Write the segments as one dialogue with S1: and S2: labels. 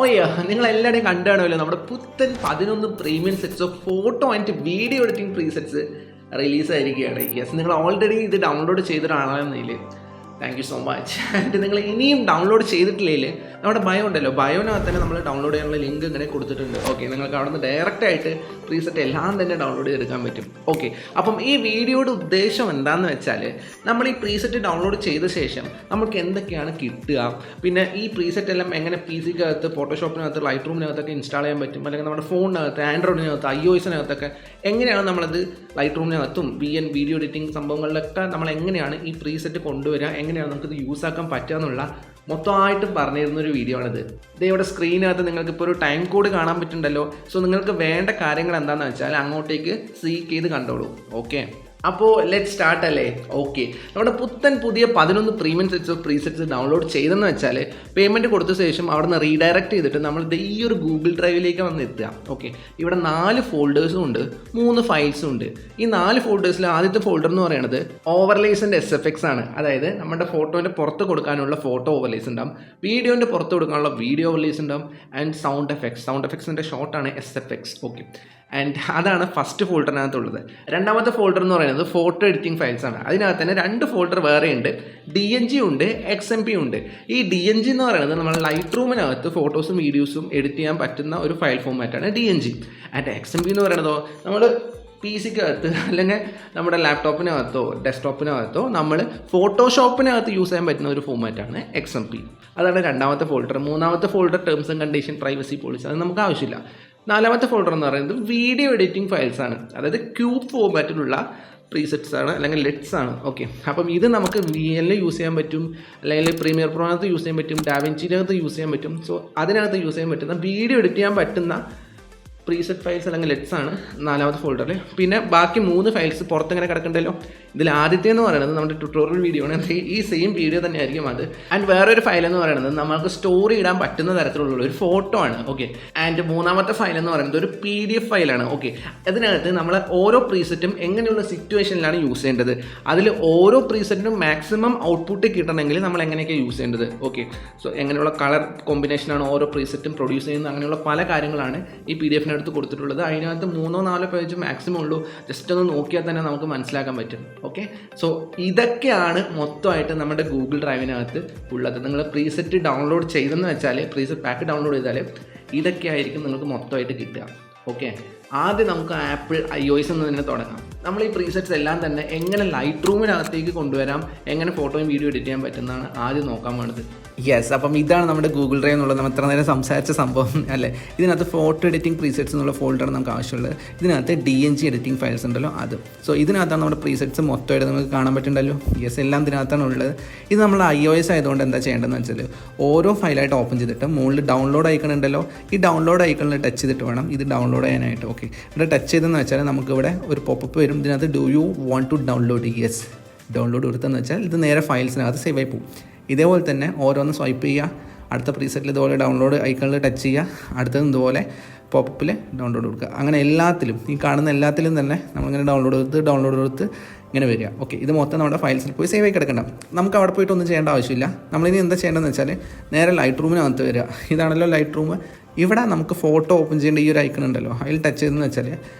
S1: ഓയ്യ, നിങ്ങൾ എല്ലാവരെയും കണ്ടുകാണുമല്ലോ നമ്മുടെ പുത്തൻ 11 premium sets of photo and video editing presets റിലീസായിരിക്കുകയാണ്. യെസ്, നിങ്ങൾ ഓൾറെഡി ഇത് ഡൗൺലോഡ് ചെയ്തിട്ടാണെന്നില്ലേ, thank you so much. And നിങ്ങൾ ഇനിയും ഡൗൺലോഡ് ചെയ്തിട്ടില്ലെങ്കിൽ നമ്മുടെ ബയോ ഉണ്ടല്ലോ, ബയോനകത്ത് തന്നെ നമ്മൾ ഡൗൺലോഡ് ചെയ്യാനുള്ള ലിങ്ക് ഇങ്ങനെ കൊടുത്തിട്ടുണ്ട്. ഓക്കെ, നിങ്ങൾക്ക് അവിടെ നിന്ന് ഡയറക്റ്റായിട്ട് പ്രീസെറ്റ് എല്ലാം തന്നെ ഡൗൺലോഡ് ചെയ്തെടുക്കാൻ പറ്റും. ഓക്കെ, അപ്പം ഈ വീഡിയോയുടെ ഉദ്ദേശം എന്താണെന്ന് വെച്ചാൽ, നമ്മൾ ഈ പ്രീസെറ്റ് ഡൗൺലോഡ് ചെയ്ത ശേഷം നമുക്ക് എന്തൊക്കെയാണ് കിട്ടുക, പിന്നെ ഈ പ്രീസെറ്റ് എല്ലാം എങ്ങനെ പി സിക്കകത്ത്, ഫോട്ടോഷോപ്പിനകത്ത്, ലൈറ്റ് റൂമിനകത്തൊക്കെ ഇൻസ്റ്റാൾ ചെയ്യാൻ പറ്റും, അല്ലെങ്കിൽ നമ്മുടെ ഫോണിനകത്ത്, ആൻഡ്രോയിഡിനകത്ത്, iOS-നകത്തൊക്കെ എങ്ങനെയാണ് നമ്മളത് ലൈറ്റ് റൂമിനകത്തും വീഡിയോ എഡിറ്റിംഗ് സംഭവങ്ങളിലൊക്കെ നമ്മൾ എങ്ങനെയാണ് ഈ പ്രീസെറ്റ് കൊണ്ടുവരിക, എങ്ങനെയാണ് നമുക്കിത് യൂസ് ആക്കാൻ പറ്റുക എന്നുള്ള മൊത്തമായിട്ട് പറഞ്ഞിരുന്നൊരു വീഡിയോ ആണിത്. ഇവിടെ സ്ക്രീനകത്ത് നിങ്ങൾക്ക് ഇപ്പോൾ ഒരു ടൈം കോഡ് കാണാൻ പറ്റുന്നുണ്ടല്ലോ. സോ നിങ്ങൾക്ക് വേണ്ട കാര്യങ്ങൾ എന്താണെന്ന് വെച്ചാൽ അങ്ങോട്ടേക്ക് സീക്ക് ചെയ്ത് കണ്ടോളൂ. ഓക്കെ, അപ്പോൾ ലെറ്റ് സ്റ്റാർട്ട് അല്ലേ. ഓക്കെ, നമ്മുടെ പുതിയ 11 premium sets of presets download ചെയ്തെന്ന് വെച്ചാൽ പേയ്മെൻറ്റ് കൊടുത്ത ശേഷം അവിടെ നിന്ന് റീഡയറക്റ്റ് ചെയ്തിട്ട് നമ്മൾ ഈ ഒരു ഗൂഗിൾ ഡ്രൈവിലേക്ക് വന്ന് എത്തുക. ഓക്കെ, ഇവിടെ 4 ഫോൾഡേഴ്സും ഉണ്ട്, 3 ഫയൽസും ഉണ്ട്. ഈ 4 ഫോൾഡേഴ്സിൽ ആദ്യത്തെ ഫോൾഡർ എന്ന് പറയുന്നത് ഓവർലേസ് ആൻഡ് SFX ആണ്. അതായത് നമ്മുടെ ഫോട്ടോൻ്റെ പുറത്ത് കൊടുക്കാനുള്ള ഫോട്ടോ ഓവർലേസ് ഉണ്ടാവും, വീഡിയോൻ്റെ പുറത്ത് കൊടുക്കാനുള്ള വീഡിയോ ഓവർലേസ് ഉണ്ടാവും, ആൻഡ് സൗണ്ട് എഫക്ട്സിൻ്റെ ഷോർട്ടാണ് SFX. ഓക്കെ, ആൻഡ് അതാണ് ഫസ്റ്റ് ഫോൾഡറിനകത്തുള്ളത്. രണ്ടാമത്തെ ഫോൾഡർ എന്ന് പറയുന്നത് ഫോട്ടോ എഡിറ്റിംഗ് ഫയൽസ് ആണ്. അതിനകത്ത് തന്നെ 2 ഫോൾഡർ വേറെ ഉണ്ട്, DNG ഉണ്ട്, XMP ഉണ്ട്. ഈ DNG എന്ന് പറയുന്നത് നമ്മൾ ലൈറ്റ് റൂമിനകത്ത് ഫോട്ടോസും വീഡിയോസും എഡിറ്റ് ചെയ്യാൻ പറ്റുന്ന ഒരു ഫയൽ ഫോമാറ്റാണ് DNG. ആൻഡ് XMP എന്ന് പറയുന്നതോ നമ്മൾ പി സിക്കകത്ത് അല്ലെങ്കിൽ നമ്മുടെ ലാപ്ടോപ്പിനകത്തോ ഡെസ്ക്ടോപ്പിനകത്തോ നമ്മൾ ഫോട്ടോഷോപ്പിനകത്ത് യൂസ് ചെയ്യാൻ പറ്റുന്ന ഒരു ഫോമാറ്റാണ് XMP. അതാണ് രണ്ടാമത്തെ ഫോൾഡർ. മൂന്നാമത്തെ folder terms and condition, privacy policy, അത് നമുക്ക് ആവശ്യമില്ല. നാലാമത്തെ ഫോൾഡർ എന്ന് പറയുന്നത് വീഡിയോ എഡിറ്റിംഗ് ഫയൽസ് ആണ്. അതായത് ക്യൂബ് ഫോമാറ്റിലുള്ള പ്രീസെറ്റ്സ് ആണ്, അല്ലെങ്കിൽ ലെറ്റ്സ് ആണ്. ഓക്കെ, അപ്പം ഇത് നമുക്ക് VL യൂസ് ചെയ്യാൻ പറ്റും, അല്ലെങ്കിൽ പ്രീമിയർ പ്രോനകത്ത് യൂസ് ചെയ്യാൻ പറ്റും, ഡാവിഞ്ചിനകത്ത് യൂസ് ചെയ്യാൻ പറ്റും. സോ അതിനകത്ത് യൂസ് ചെയ്യാൻ പറ്റുന്ന വീഡിയോ എഡിറ്റ് ചെയ്യാൻ പറ്റുന്ന പ്രീസെറ്റ് ഫയൽസ് അല്ലെങ്കിൽ ലെറ്റ്സ് ആണ് നാലാമത്തെ ഫോൾഡറിൽ. പിന്നെ ബാക്കി 3 ഫയൽസ് പുറത്തിങ്ങനെ കിടക്കണ്ടല്ലോ. ഇതിൽ ആദ്യത്തെ എന്ന് പറയുന്നത് നമ്മുടെ ട്യൂട്ടോറിയൽ വീഡിയോ ആണ്. ഈ സെയിം വീഡിയോ തന്നെ ആയിരിക്കും അത്. ആൻഡ് വേറൊരു ഫയൽ എന്ന് പറയുന്നത് നമുക്ക് സ്റ്റോറി ഇടാൻ പറ്റുന്ന തരത്തിലുള്ള ഒരു ഫോട്ടോ ആണ്. ഓക്കെ, ആൻഡ് മൂന്നാമത്തെ ഫയൽ എന്ന് പറയുന്നത് ഒരു PDF ഫയലാണ്. ഓക്കെ, അതിനകത്ത് നമ്മൾ ഓരോ പ്രീസെറ്റും എങ്ങനെയുള്ള സിറ്റുവേഷനിലാണ് യൂസ് ചെയ്യേണ്ടത്, അതിൽ ഓരോ പ്രീസെറ്റിനും മാക്സിമം ഔട്ട്പുട്ട് കിട്ടണമെങ്കിൽ നമ്മൾ എങ്ങനെയൊക്കെ യൂസ് ചെയ്യേണ്ടത്. ഓക്കെ, സോ എങ്ങനെയുള്ള കളർ കോമ്പിനേഷനാണ് ഓരോ പ്രീസെറ്റും പ്രൊഡ്യൂസ് ചെയ്യുന്നത്, അങ്ങനെയുള്ള പല കാര്യങ്ങളാണ് ഈ PDF അടുത്ത് കൊടുത്തിട്ടുള്ളത്. അതിനകത്ത് 3-4 പേജ് മാക്സിമം ഉള്ളൂ. ജസ്റ്റ് ഒന്ന് നോക്കിയാൽ തന്നെ നമുക്ക് മനസ്സിലാക്കാൻ പറ്റും. ഓക്കെ, സോ ഇതൊക്കെയാണ് മൊത്തമായിട്ട് നമ്മുടെ ഗൂഗിൾ ഡ്രൈവിനകത്ത് ഉള്ളത്. നിങ്ങൾ പ്രീസെറ്റ് ഡൗൺലോഡ് ചെയ്തെന്ന് വെച്ചാൽ, പ്രീസെറ്റ് പാക്ക് ഡൗൺലോഡ് ചെയ്താൽ ഇതൊക്കെ ആയിരിക്കും നിങ്ങൾക്ക് മൊത്തമായിട്ട് കിട്ടുക. ഓക്കെ, ആദ്യം നമുക്ക് ആപ്പിൾ iOS എന്ന് തന്നെ തുടങ്ങാം. നമ്മൾ ഈ പ്രീസെറ്റ്സ് എല്ലാം തന്നെ എങ്ങനെ ലൈറ്റ് റൂമിനകത്തേക്ക് കൊണ്ടുവരാം, എങ്ങനെ ഫോട്ടോയും വീഡിയോ എഡിറ്റ് ചെയ്യാൻ പറ്റുന്നതാണ് ആദ്യം നോക്കാൻ വേണ്ടത്. യെസ്, അപ്പം ഇതാണ് നമ്മുടെ ഗൂഗിൾ ഡ്രൈവ് എന്നുള്ളത് നമ്മൾ ഇത്ര നേരം സംസാരിച്ച സംഭവം അല്ലേ. ഇതിനകത്ത് ഫോട്ടോ എഡിറ്റിംഗ് പ്രീസെറ്റ്സ് എന്നുള്ള ഫോൾഡറാണ് നമുക്ക് ആവശ്യമുള്ളത്. ഇതിനകത്ത് DNG എഡിറ്റിംഗ് ഫയൽസ് ഉണ്ടല്ലോ അത്. സോ ഇതിനകത്താണ് നമ്മുടെ പ്രീസെറ്റ്സ് മൊത്തമായിട്ട് നമുക്ക് കാണാൻ പറ്റുന്നുണ്ടല്ലോ. യെസ്, എല്ലാം ഇതിനകത്താണ് ഉള്ളത്. ഇത് നമ്മൾ iOS ആയതുകൊണ്ട് എന്താ ചെയ്യേണ്ടതെന്ന് വെച്ചാൽ, ഓരോ ഫയലായിട്ട് ഓപ്പൺ ചെയ്തിട്ട് മുകളിൽ ഡൗൺലോഡ് ഐക്കൺ ഉണ്ടല്ലോ, ഈ ഡൗൺലോഡ് ഐക്കണിൽ ടച്ച് ചെയ്തിട്ട് വേണം ഇത് ഡൗൺലോഡ് ചെയ്യാനായിട്ട്. ഓക്കെ, ഇവിടെ ടച്ച് ചെയ്തെന്ന് വെച്ചാൽ നമുക്കിവിടെ ഒരു പോപ്പപ്പ് വരും. ഇതിനകത്ത് do you want to download? Yes, download കൊടുത്തെന്ന് വെച്ചാൽ ഇത് നേരെ ഫയൽസിനകത്ത് സേവ് ആയി പോകും. ഇതേപോലെ തന്നെ ഓരോന്ന് സ്വൈപ്പ് ചെയ്യുക, അടുത്ത പ്രീസെറ്റിൽ ഇതുപോലെ ഡൗൺലോഡ് ഐക്കണിൽ ടച്ച് ചെയ്യുക, അടുത്തത് ഇതുപോലെ പോപ്പപ്പിൽ ഡൗൺലോഡ് കൊടുക്കുക. അങ്ങനെ എല്ലാത്തിലും, ഈ കാണുന്ന എല്ലാത്തിലും തന്നെ നമ്മളിങ്ങനെ ഡൗൺലോഡ് കൊടുത്ത് ഇങ്ങനെ വരിക. ഓക്കെ, ഇത് മൊത്തം നമ്മുടെ ഫയൽസിൽ പോയി സേവ് ആയി കിടക്കണം. നമുക്ക് അവിടെ പോയിട്ട് ഒന്നും ചെയ്യേണ്ട ആവശ്യമില്ല. നമ്മളിനി എന്താ ചെയ്യേണ്ടതെന്ന് വെച്ചാൽ, നേരെ ലൈറ്റ് റൂമിനകത്ത് വരിക. ഇതാണല്ലോ ലൈറ്റ് റൂം. ഇവിടെ നമുക്ക് ഫോട്ടോ ഓപ്പൺ ചെയ്യേണ്ട ഈ ഒരു ഐക്കൺ ഉണ്ടല്ലോ, അതിൽ ടച്ച് ചെയ്തെന്ന് വെച്ചാൽ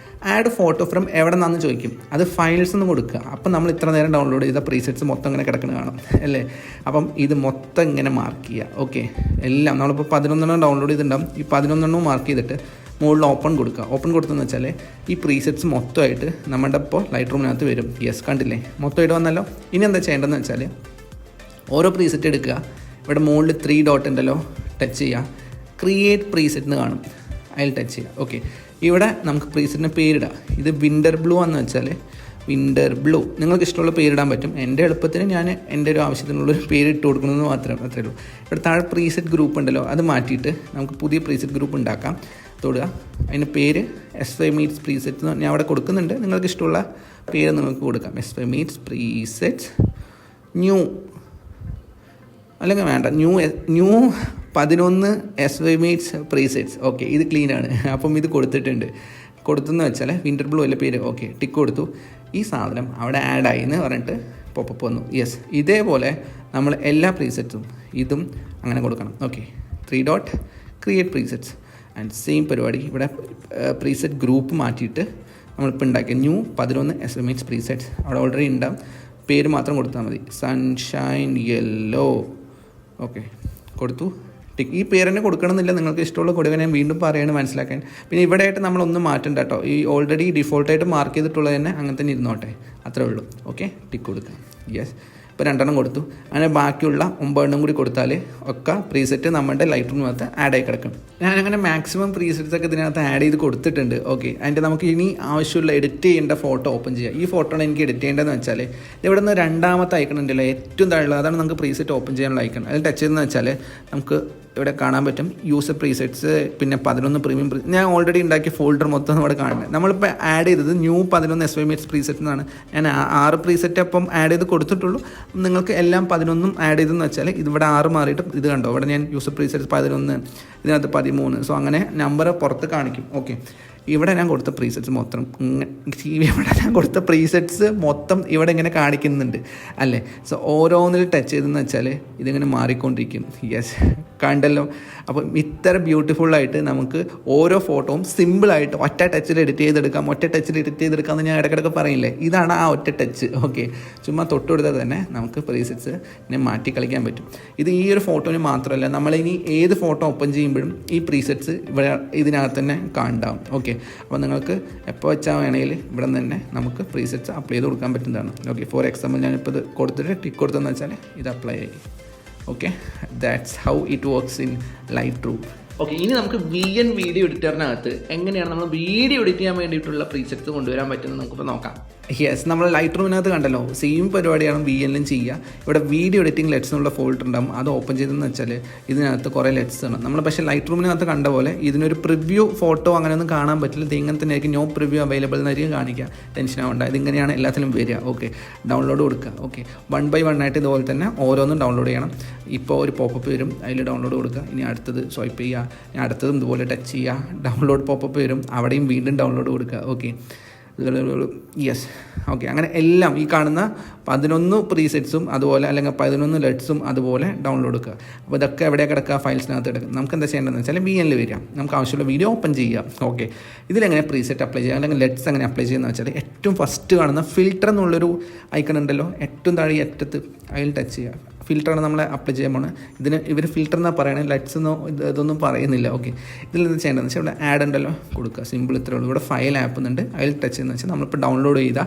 S1: ആഡ് ഫോട്ടോ ഫ്രം എവിടെ നിന്നാന്ന് ചോദിക്കും. അത് ഫയൽസ് എന്ന് കൊടുക്കുക. അപ്പം നമ്മൾ ഇത്ര നേരം ഡൗൺലോഡ് ചെയ്ത പ്രീസെറ്റ്സ് മൊത്തം ഇങ്ങനെ കിടക്കുന്നത് കാണാം അല്ലേ. അപ്പം ഇത് മൊത്തം ഇങ്ങനെ മാർക്ക് ചെയ്യുക. ഓക്കെ, എല്ലാം നമ്മളിപ്പോൾ 11 ഡൗൺലോഡ് ചെയ്തിട്ടുണ്ടാകും. ഈ 11 മാർക്ക് ചെയ്തിട്ട് മുകളിൽ ഓപ്പൺ കൊടുക്കുക. ഓപ്പൺ കൊടുത്തെന്ന് വെച്ചാൽ ഈ പ്രീസെറ്റ്സ് മൊത്തമായിട്ട് നമ്മുടെ ഇപ്പോൾ ലൈറ്റ് റൂമിനകത്ത് വരും. യെസ്, കണ്ടില്ലേ, മൊത്തമായിട്ട് വന്നല്ലോ. ഇനി എന്താ ചെയ്യേണ്ടതെന്ന് വെച്ചാൽ, ഓരോ പ്രീസെറ്റ് എടുക്കുക. ഇവിടെ മുകളിൽ 3 ഡോട്ട് ഉണ്ടല്ലോ, ടച്ച് ചെയ്യുക. ക്രിയേറ്റ് പ്രീസെറ്റ് എന്ന് കാണും, അതിൽ ടച്ച് ചെയ്യുക. ഓക്കെ, ഇവിടെ നമുക്ക് പ്രീസെറ്റിന് പേരിടാം. ഇത് വിൻ്റർ ബ്ലൂ എന്ന് വെച്ചാൽ വിൻ്റർ ബ്ലൂ നിങ്ങൾക്ക് ഇഷ്ടമുള്ള പേരിടാൻ പറ്റും. എൻ്റെ എളുപ്പത്തിന് ഞാൻ എൻ്റെ ഒരു ആവശ്യത്തിനുള്ളൊരു പേര് ഇട്ട് കൊടുക്കണമെന്ന് അത്രേ ഉള്ളൂ. ഇവിടെ താഴെ പ്രീസെറ്റ് ഗ്രൂപ്പ് ഉണ്ടല്ലോ, അത് മാറ്റിയിട്ട് നമുക്ക് പുതിയ പ്രീസെറ്റ് ഗ്രൂപ്പ് ഉണ്ടാക്കാം. തൊടുക, അതിൻ്റെ പേര് SY Meets പ്രീസെറ്റ് ഞാൻ അവിടെ കൊടുക്കുന്നുണ്ട്. നിങ്ങൾക്ക് ഇഷ്ടമുള്ള പേര് നിങ്ങൾക്ക് കൊടുക്കാം. SY Meets പ്രീസെറ്റ്സ് ന്യൂ, അല്ലെങ്കിൽ വേണ്ട, new 11 SY Meets presets. Okay, ഇത് ക്ലീനാണ്. അപ്പം ഇത് കൊടുത്തെന്ന് വെച്ചാൽ വിൻ്റർ ബ്ലൂ അല്ലേ പേര്. ഓക്കെ, ടിക്ക് കൊടുത്തു. ഈ സാധനം അവിടെ ആഡായി എന്ന് പറഞ്ഞിട്ട് പോപ്പപ്പ് വന്നു. യെസ്, ഇതേപോലെ നമ്മൾ എല്ലാ പ്രീസെറ്റ്സും ഇതും അങ്ങനെ കൊടുക്കണം. Okay, 3 dot create presets and same പരിപാടി ഇവിടെ പ്രീസെറ്റ് ഗ്രൂപ്പ് മാറ്റിയിട്ട് നമ്മളിപ്പോൾ ഉണ്ടാക്കിയ ന്യൂ 11 SMH പ്രീസെറ്റ്സ് അവിടെ ഓൾറെഡി ഉണ്ടാവും. പേര് മാത്രം കൊടുത്താൽ മതി, സൺഷൈൻ യെല്ലോ. ഓക്കെ, കൊടുത്തു. ടിക്ക്. ഈ പേര് തന്നെ കൊടുക്കണമെന്നില്ല, നിങ്ങൾക്ക് ഇഷ്ടമുള്ള കൊടുക്കാൻ ഞാൻ വീണ്ടും പറയണം മനസ്സിലാക്കാൻ. പിന്നെ ഇവിടെ ആയിട്ട് നമ്മളൊന്നും മാറ്റണ്ട കേട്ടോ, ഈ ഓൾറെഡി ഡിഫോൾട്ടായിട്ട് മാർക്ക് ചെയ്തിട്ടുള്ളത് തന്നെ അങ്ങനെ തന്നെ ഇരുന്നോട്ടെ, അത്രേ ഉള്ളൂ. ഓക്കെ, ടിക്ക് കൊടുക്കാം. യെസ്, ഇപ്പോൾ 2 കൊടുത്തു. അങ്ങനെ ബാക്കിയുള്ള 9 കൂടി കൊടുത്താൽ ഒക്കെ പ്രീസെറ്റ് നമ്മുടെ ലൈറ്റ് റൂമിനകത്ത് ആഡ് ആയി കിടക്കും. ഞാനങ്ങനെ മാക്സിമം പ്രീസെറ്റ്സ് ഒക്കെ ഇതിനകത്ത് ആഡ് ചെയ്ത് കൊടുത്തിട്ടുണ്ട്. ഓക്കെ, അതിൻ്റെ നമുക്ക് ഇനി ആവശ്യമുള്ള എഡിറ്റ് ചെയ്യേണ്ട ഫോട്ടോ ഓപ്പൺ ചെയ്യാം. ഈ ഫോട്ടോ ആണ് എനിക്ക് എഡിറ്റ് ചെയ്യേണ്ടതെന്ന് വെച്ചാൽ ഇവിടെ നിന്ന് 2ാമത്തെ ഐക്കൺ ഉണ്ടല്ലോ ഏറ്റവും താഴെ, അതാണ് നമുക്ക് പ്രീസെറ്റ് ഓപ്പൺ ചെയ്യാനുള്ള ഐക്കൺ. അതിൽ ടച്ച് ചെയ്തെന്ന് വെച്ചാൽ നമുക്ക് ഇവിടെ കാണാൻ പറ്റും യൂസർ പ്രീസെറ്റ്സ്, പിന്നെ 11 പ്രീമിയം ഞാൻ ഓൾറെഡി ഉണ്ടാക്കിയ ഫോൾഡർ മൊത്തം ഇവിടെ കാണുന്നത്. നമ്മളിപ്പോൾ ആഡ് ചെയ്തത് ന്യൂ 11 SMH പ്രീസെറ്റ് എന്നാണ്. ഞാൻ 6 പ്രീസെറ്റ് അപ്പം ആഡ് ചെയ്ത് കൊടുത്തിട്ടുള്ളൂ. നിങ്ങൾക്ക് എല്ലാം 11 ആഡ് ചെയ്തെന്ന് വെച്ചാൽ ഇതിവിടെ 6 മാറിയിട്ട് ഇത് കണ്ടോ, ഇവിടെ ഞാൻ യൂസർ പ്രീസെറ്റ്സ് 11, ഇതിനകത്ത് 13. സോ അങ്ങനെ നമ്പർ പുറത്ത് കാണിക്കും. ഓക്കെ, ഇവിടെ ഞാൻ കൊടുത്ത പ്രീസെറ്റ്സ് മൊത്തം ഇവിടെ ഇങ്ങനെ കാണിക്കുന്നുണ്ട് അല്ലേ. സോ ഓരോന്നിൽ ടച്ച് ചെയ്തെന്ന് വെച്ചാൽ ഇതിങ്ങനെ മാറിക്കൊണ്ടിരിക്കും. യെസ്, കണ്ടല്ലോ. അപ്പം ഇത്ര ബ്യൂട്ടിഫുള്ളായിട്ട് നമുക്ക് ഓരോ ഫോട്ടോവും സിമ്പിളായിട്ട് ഒറ്റ ടച്ചിൽ എഡിറ്റ് ചെയ്തെടുക്കാമെന്ന് ഞാൻ ഇടയ്ക്കിടയ്ക്ക് പറയില്ലേ, ഇതാണ് ആ ഒറ്റ ടച്ച്. ഓക്കെ, ചുമ്മാ തൊട്ടുകൊടുത്താൽ തന്നെ നമുക്ക് പ്രീസെറ്റ്സ് ഇങ്ങനെ മാറ്റി കളിക്കാൻ പറ്റും. ഇത് ഈ ഒരു ഫോട്ടോന് മാത്രമല്ല, നമ്മളിനി ഏത് ഫോട്ടോ ഓപ്പൺ ചെയ്യുമ്പോഴും ഈ പ്രീസെറ്റ്സ് ഇവിടെ ഇതിനകത്ത് തന്നെ കാണാം. ഓക്കെ, അപ്പോൾ നിങ്ങൾക്ക് എപ്പോൾ വെച്ചാൽ വേണമെങ്കിൽ ഇവിടെ നിന്ന് തന്നെ നമുക്ക് പ്രീസെറ്റ്സ് അപ്ലൈ ചെയ്ത് കൊടുക്കാൻ പറ്റുന്നതാണ്. ഓക്കെ, ഫോർ എക്സാമ്പിൾ ഞാനിപ്പോൾ ഇത് കൊടുത്തിട്ട് ടിക്ക് കൊടുത്തതെന്ന് വെച്ചാൽ ഇത് അപ്ലൈ ആയി. Okay, that's how it works in light room. Okay, ഇനി നമുക്ക് VN വീഡിയോ എഡിറ്ററിനകത്ത് എങ്ങനെയാണ് നമ്മൾ വീഡിയോ എഡിറ്റ് ചെയ്യാൻ വേണ്ടിയിട്ടുള്ള പ്രീസെറ്റ്സ് കൊണ്ടുവരാൻ പറ്റുന്നത് നമുക്കിപ്പോൾ നോക്കാം. യെസ്, നമ്മൾ ലൈറ്റ് റൂമിനകത്ത് കണ്ടല്ലോ സെയിം പരിപാടിയാണ് VNലും ചെയ്യുക. ഇവിടെ വീഡിയോ എഡിറ്റിംഗ് ലെറ്റ്സ് എന്നുള്ള ഫോൾഡർ ഉണ്ടാകും. അത് ഓപ്പൺ ചെയ്തെന്ന് വെച്ചാൽ ഇതിനകത്ത് കുറേ ലെറ്റ്സ് ആണ്. നമ്മൾ പക്ഷേ ലൈറ്റ് റൂമിനകത്ത് കണ്ട പോലെ ഇതിനൊരു പ്രിവ്യൂ ഫോട്ടോ അങ്ങനെയൊന്നും കാണാൻ പറ്റില്ല. ഇത് ഇങ്ങനെ തന്നെ ആയിരിക്കും, നോ പ്രിവ്യൂ അവൈലബിൾ എന്നായിരിക്കും കാണിക്കുക. ടെൻഷൻ ആവേണ്ട, ഇതിങ്ങനെയാണ് എല്ലാത്തിലും വരിക. ഓക്കെ, ഡൗൺലോഡ് കൊടുക്കുക. ഓക്കെ, 1 by 1 ആയിട്ട് ഇതുപോലെ തന്നെ ഓരോന്നും ഡൗൺലോഡ് ചെയ്യണം. ഇപ്പോൾ ഒരു പോപ്പപ്പ് വരും, അതിൽ ഡൗൺലോഡ് കൊടുക്കുക. ഇനി അടുത്തത് സ്വൈപ്പ് ചെയ്യുക, ഇനി അടുത്തതും ഇതുപോലെ ടച്ച് ചെയ്യുക, ഡൗൺലോഡ് പോപ്പപ്പ് വരും, അവിടെയും വീണ്ടും ഡൗൺലോഡ് കൊടുക്കുക. Okay, yes. ഓക്കെ, അങ്ങനെ എല്ലാം ഈ കാണുന്ന 11 പ്രീസെറ്റ്സും അതുപോലെ അല്ലെങ്കിൽ 11 ലെറ്റ്സും അതുപോലെ ഡൗൺലോഡ് എടുക്കുക. അപ്പോൾ ഇതൊക്കെ എവിടെ കിടക്കുക, ഫയൽസിനകത്ത് എടുക്കുക. നമുക്ക് എന്താ ചെയ്യേണ്ടതെന്ന് വെച്ചാൽ VNൽ വരിക, നമുക്ക് ആവശ്യമുള്ള വീഡിയോ ഓപ്പൺ ചെയ്യുക. ഓക്കെ, ഇതിലെങ്ങനെ പ്രീസെറ്റ് അപ്ലൈ ചെയ്യുക അല്ലെങ്കിൽ ലെറ്റ്സ് എങ്ങനെ അപ്ലൈ ചെയ്യുന്നത് വെച്ചാൽ ഏറ്റവും ഫസ്റ്റ് കാണുന്ന ഫിൽറ്റർ എന്നുള്ളൊരു ഐക്കൺ ഉണ്ടല്ലോ, ഏറ്റവും താഴെ അറ്റത്ത്, അതിൽ ടച്ച് ചെയ്യുക. ഫിൽറ്ററാണ് നമ്മൾ അപ്ലൈ ചെയ്യാൻ പോകുന്നത്. ഇതിന് ഇവർ ഫിൽറ്റർ എന്നാണ് പറയണത്, ലെറ്റ്സ് എന്നോ ഇതൊന്നും പറയുന്നില്ല. ഓക്കെ, ഇതിലെന്ത് ചെയ്യേണ്ടതെന്ന് വെച്ചാൽ ഇവിടെ ആഡ് ഉണ്ടല്ലോ കൊടുക്കുക, സിമ്പിൾ ഇത്രേ ഉള്ളൂ. ഇവിടെ ഫയൽ ആപ്പ് എന്നുണ്ട്, അതിൽ ടച്ച് ചെയ്യുന്നത് വെച്ചാൽ നമ്മളിപ്പോൾ ഡൗൺലോഡ് ചെയ്ത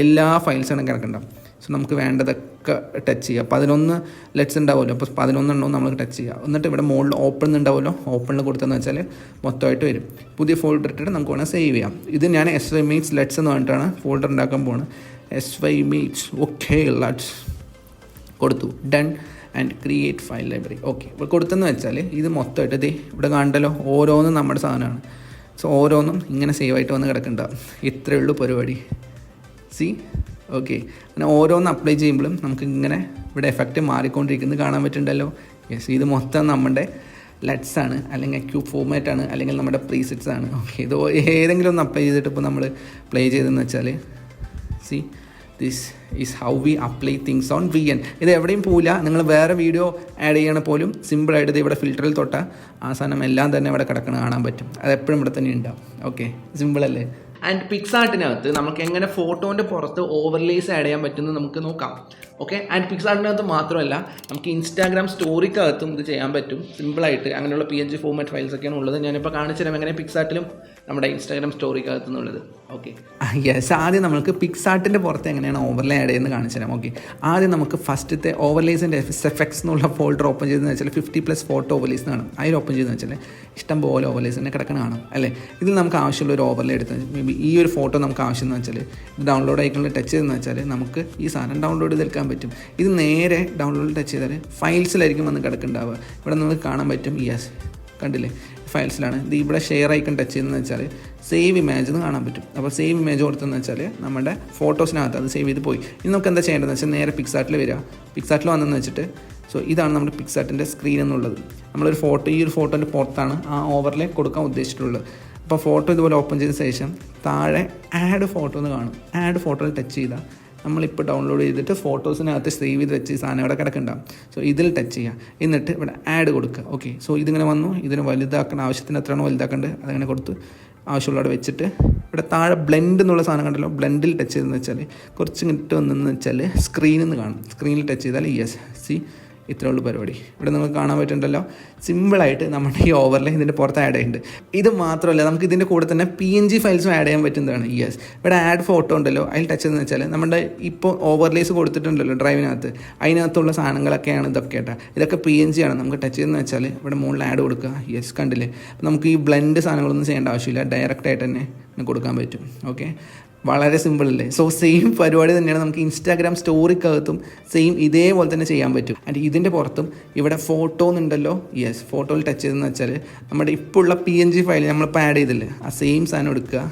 S1: എല്ലാ ഫയൽസാണ് കിടക്കേണ്ടത്. സോ നമുക്ക് വേണ്ടതൊക്കെ ടച്ച് ചെയ്യുക. 11 ലെറ്റ്സ് ഉണ്ടാവുമല്ലോ, അപ്പോൾ 11 എണ്ണവും നമ്മൾ ടച്ച് ചെയ്യുക. എന്നിട്ട് ഇവിടെ മുകളിൽ ഓപ്പൺ ഉണ്ടാവുമല്ലോ, ഓപ്പണിൽ കൊടുത്തതെന്ന് വെച്ചാൽ മൊത്തമായിട്ട് വരും. പുതിയ ഫോൾഡർ ഇട്ടിട്ട് നമുക്ക് വേണമെങ്കിൽ സേവ് ചെയ്യാം. ഇത് ഞാൻ SYMH ലെറ്റ്സ് എന്ന് പറഞ്ഞിട്ടാണ് ഫോൾഡർ ഉണ്ടാക്കാൻ പോകുന്നത്. SYMH. ഓക്കെ, ലെറ്റ്സ് കൊടുത്തു, done and create file library. Okay, ഇപ്പോൾ കൊടുത്തെന്ന് വെച്ചാൽ ഇത് മൊത്തമായിട്ട് ഇത് ഇവിടെ കണ്ടല്ലോ, ഓരോന്നും നമ്മുടെ സാധനമാണ്. സോ ഓരോന്നും ഇങ്ങനെ സേവ് ആയിട്ട് വന്ന് കിടക്കുന്നുണ്ടാവും. ഇത്രയേ ഉള്ളൂ പരിപാടി. സി, ഓക്കെ, അങ്ങനെ ഓരോന്ന് അപ്ലൈ ചെയ്യുമ്പോഴും നമുക്ക് ഇങ്ങനെ ഇവിടെ എഫക്റ്റ് മാറിക്കൊണ്ടിരിക്കുന്നത് കാണാൻ പറ്റുന്നുണ്ടല്ലോ. യെസ്, ഇത് മൊത്തം നമ്മുടെ ലെറ്റ്സ് ആണ്, അല്ലെങ്കിൽ ക്യൂബ് ഫോർമാറ്റ് ആണ്, അല്ലെങ്കിൽ നമ്മുടെ പ്രീസെറ്റ്സ് ആണ്. ഓക്കെ, ഇത് ഏതെങ്കിലും ഒന്ന് അപ്ലൈ ചെയ്തിട്ട് ഇപ്പോൾ നമ്മൾ പ്ലേ ചെയ്തെന്ന് വെച്ചാൽ C, this is how we apply things on VN. ഇത് എവിടെയും പോവില്ല. നിങ്ങൾ വേറെ വീഡിയോ ആഡ് ചെയ്യണ പോലും സിമ്പിളായിട്ട് ഇത് ഇവിടെ ഫിൽറ്ററിൽ തൊട്ടാൽ ആ സാധനം എല്ലാം തന്നെ ഇവിടെ കിടക്കണ കാണാൻ പറ്റും. അത് എപ്പോഴും ഇവിടെ തന്നെ ഉണ്ടാവും. ഓക്കെ, സിമ്പിളല്ലേ. ആൻഡ് പിക്സാർട്ടിനകത്ത് നമുക്ക് എങ്ങനെ ഫോട്ടോൻ്റെ പുറത്ത് ഓവർലേസ് ആഡ് ചെയ്യാൻ പറ്റുമെന്ന് നമുക്ക് നോക്കാം. ഓക്കെ, ആൻഡ് പിക്സാർട്ടിനകത്ത് മാത്രമല്ല നമുക്ക് ഇൻസ്റ്റാഗ്രാം സ്റ്റോറിക്കകത്തും ഇത് ചെയ്യാൻ പറ്റും സിമ്പിളായിട്ട്. അങ്ങനെയുള്ള PNG ഫോർമാറ്റ് ഫയൽസൊക്കെയാണ് ഉള്ളത്. ഞാനിപ്പോൾ കാണിച്ചു തരാം എങ്ങനെ പിക്സാർട്ടിലും നമ്മുടെ ഇൻസ്റ്റാഗ്രാം സ്റ്റോറിക്കകത്ത് നിന്നുള്ളത്. ഓക്കെ, യെസ്, ആദ്യം നമുക്ക് പിക്സാർട്ടിൻ്റെ പുറത്ത് എങ്ങനെയാണ് ഓവർലേ ആഡ് ചെയ്യുന്നത് കാണിച്ചു തരാം. ഓക്കെ, ആദ്യം നമുക്ക് ഫസ്റ്റത്തെ ഓവർലേസിൻ്റെ എഫക്ട്സ് എന്നുള്ള ഫോൾഡർ ഓപ്പൺ ചെയ്തെന്ന് വെച്ചാൽ 50+ ഫോട്ടോ ഓവർലേസ് കാണും. അതിൽ ഓപ്പൺ ചെയ്തെന്ന് വെച്ചാൽ ഇഷ്ടം പോലെ ഓവർലേസ് തന്നെ കിടക്കണ കാണും അല്ലേ. ഇതിൽ നമുക്ക് ആവശ്യമുള്ള ഒരു ഓവർലേ എടുത്ത് മേ ബി ഈ ഒരു ഫോട്ടോ നമുക്ക് ആവശ്യമെന്ന് വെച്ചാൽ ഇത് ഡൗൺലോഡ് ഐക്കണിൽ ടച്ച് ചെയ്തെന്ന് വെച്ചാൽ നമുക്ക് ഈ സാധനം ഡൗൺലോഡ് ചെയ്തെടുക്കാൻ പറ്റും. ഇത് നേരെ ഡൗൺലോഡിൽ ടച്ച് ചെയ്താൽ ഫയൽസിലായിരിക്കും വന്ന് കിടക്കുന്നുണ്ടാവുക. ഇവിടെ നമുക്ക് കാണാൻ പറ്റും. യെസ്, കണ്ടില്ലേ, ഫയൽസിലാണ്. ഇത് ഇവിടെ ഷെയർ ഐക്കൺ ടച്ച് ചെയ്തെന്ന് വെച്ചാൽ സേവ് ഇമേജ് എന്ന് കാണാൻ പറ്റും. അപ്പോൾ സേവ് ഇമേജ് കൊടുത്തെന്ന് വെച്ചാൽ നമ്മുടെ ഫോട്ടോസിനകത്ത് അത് സേവ് ചെയ്ത് പോയി. ഇനി നമുക്ക് എന്താ ചെയ്യേണ്ടതെന്ന് വെച്ചാൽ നേരെ പിക്സാർട്ടിൽ വരിക. പിക്സാർട്ടിൽ വന്നെന്ന് വെച്ചിട്ട് സോ ഇതാണ് നമ്മുടെ പിക്സാർട്ടിൻ്റെ സ്ക്രീൻ എന്നുള്ളത്. നമ്മളൊരു ഫോട്ടോ, ഈ ഒരു ഫോട്ടോൻ്റെ പുറത്താണ് ആ ഓവർലേ കൊടുക്കാൻ ഉദ്ദേശിച്ചിട്ടുള്ളത്. അപ്പോൾ ഫോട്ടോ ഇതുപോലെ ഓപ്പൺ ചെയ്ത ശേഷം താഴെ ആഡ് ഫോട്ടോ എന്ന് കാണും. ആഡ് ഫോട്ടോയിൽ ടച്ച് ചെയ്താൽ നമ്മളിപ്പോൾ ഡൗൺലോഡ് ചെയ്തിട്ട് ഫോട്ടോസിനകത്ത് സേവ് ചെയ്ത് വെച്ച് സാധനം ഇവിടെ കിടക്കുന്നുണ്ടാവും. സോ ഇതിൽ ടച്ച് ചെയ്യുക, എന്നിട്ട് ഇവിടെ ആഡ് കൊടുക്കുക. ഓക്കെ, സോ ഇതിങ്ങനെ വന്നു. ഇതിന് വലുതാക്കണം, ആവശ്യത്തിന് എത്രയാണോ വലുതാക്കേണ്ടത് അതങ്ങനെ കൊടുത്ത് ആവശ്യമുള്ള അവിടെ വെച്ചിട്ട് ഇവിടെ താഴെ ബ്ലെൻഡ് എന്നുള്ള സാധനം കണ്ടല്ലോ, ബ്ലെൻഡിൽ ടച്ച് ചെയ്തെന്ന് വെച്ചാൽ കുറച്ച് ഇങ്ങോട്ട് വന്നെന്ന് വെച്ചാൽ സ്ക്രീനിൽ നിന്ന് കാണും. സ്ക്രീനിൽ ടച്ച് ചെയ്താൽ യെസ്, സി ഇത്രേ ഉള്ളൂ പരിപാടി. ഇവിടെ നമുക്ക് കാണാൻ പറ്റുന്നുണ്ടല്ലോ, സിമ്പിളായിട്ട് നമ്മുടെ ഈ ഓവർലേ ഇതിൻ്റെ പുറത്ത് ആഡ് ചെയ്യുന്നുണ്ട്. ഇത് മാത്രമല്ല, നമുക്ക് ഇതിൻ്റെ കൂടെ തന്നെ PNG ഫയൽസും ആഡ് ചെയ്യാൻ പറ്റുന്നതാണ്. യെസ്, ഇവിടെ ആഡ് ഫോട്ടോ ഉണ്ടല്ലോ, അതിൽ ടച്ച് ചെയ്തെന്ന് വെച്ചാൽ നമ്മുടെ ഇപ്പോൾ ഓവർലേസ് കൊടുത്തിട്ടുണ്ടല്ലോ ഡ്രൈവിനകത്ത്, അതിനകത്തുള്ള സാധനങ്ങളൊക്കെയാണ് ഇതൊക്കെ കേട്ടോ. ഇതൊക്കെ PNG ആണ്. നമുക്ക് ടച്ച് ചെയ്തെന്ന് വെച്ചാൽ ഇവിടെ മുകളിൽ ആഡ് കൊടുക്കുക. യെസ്, കണ്ടില്ലേ? നമുക്ക് ഈ ബ്ലെൻഡ് സാധനങ്ങളൊന്നും ചെയ്യേണ്ട ആവശ്യമില്ല, ഡയറക്റ്റായിട്ട് തന്നെ കൊടുക്കാൻ പറ്റും. ഓക്കെ, വളരെ സിമ്പിളല്ലേ? സോ സെയിം പരിപാടി തന്നെയാണ് നമുക്ക് ഇൻസ്റ്റാഗ്രാം സ്റ്റോറിക്കകത്തും സെയിം ഇതേപോലെ തന്നെ ചെയ്യാൻ പറ്റും. ആൻഡ് ഇതിൻ്റെ പുറത്തും ഇവിടെ ഫോട്ടോ എന്നുണ്ടല്ലോ, യെസ്, ഫോട്ടോയിൽ ടച്ച് ചെയ്തെന്ന് വെച്ചാൽ നമ്മുടെ ഇപ്പോൾ ഉള്ള PNG ഫയൽ നമ്മളിപ്പോൾ ആഡ് ചെയ്തില്ലേ, ആ സെയിം സാധനം എടുക്കുക,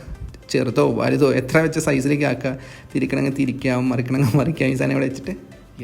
S1: ചെറുതോ വലുതോ എത്ര വെച്ച സൈസിലേക്ക് ആക്കുക, തിരിക്കണമെങ്കിൽ തിരിക്കാം, മറിക്കണമെങ്കിൽ മറിക്കാം. ഈ സാധനം ഇവിടെ വെച്ചിട്ട്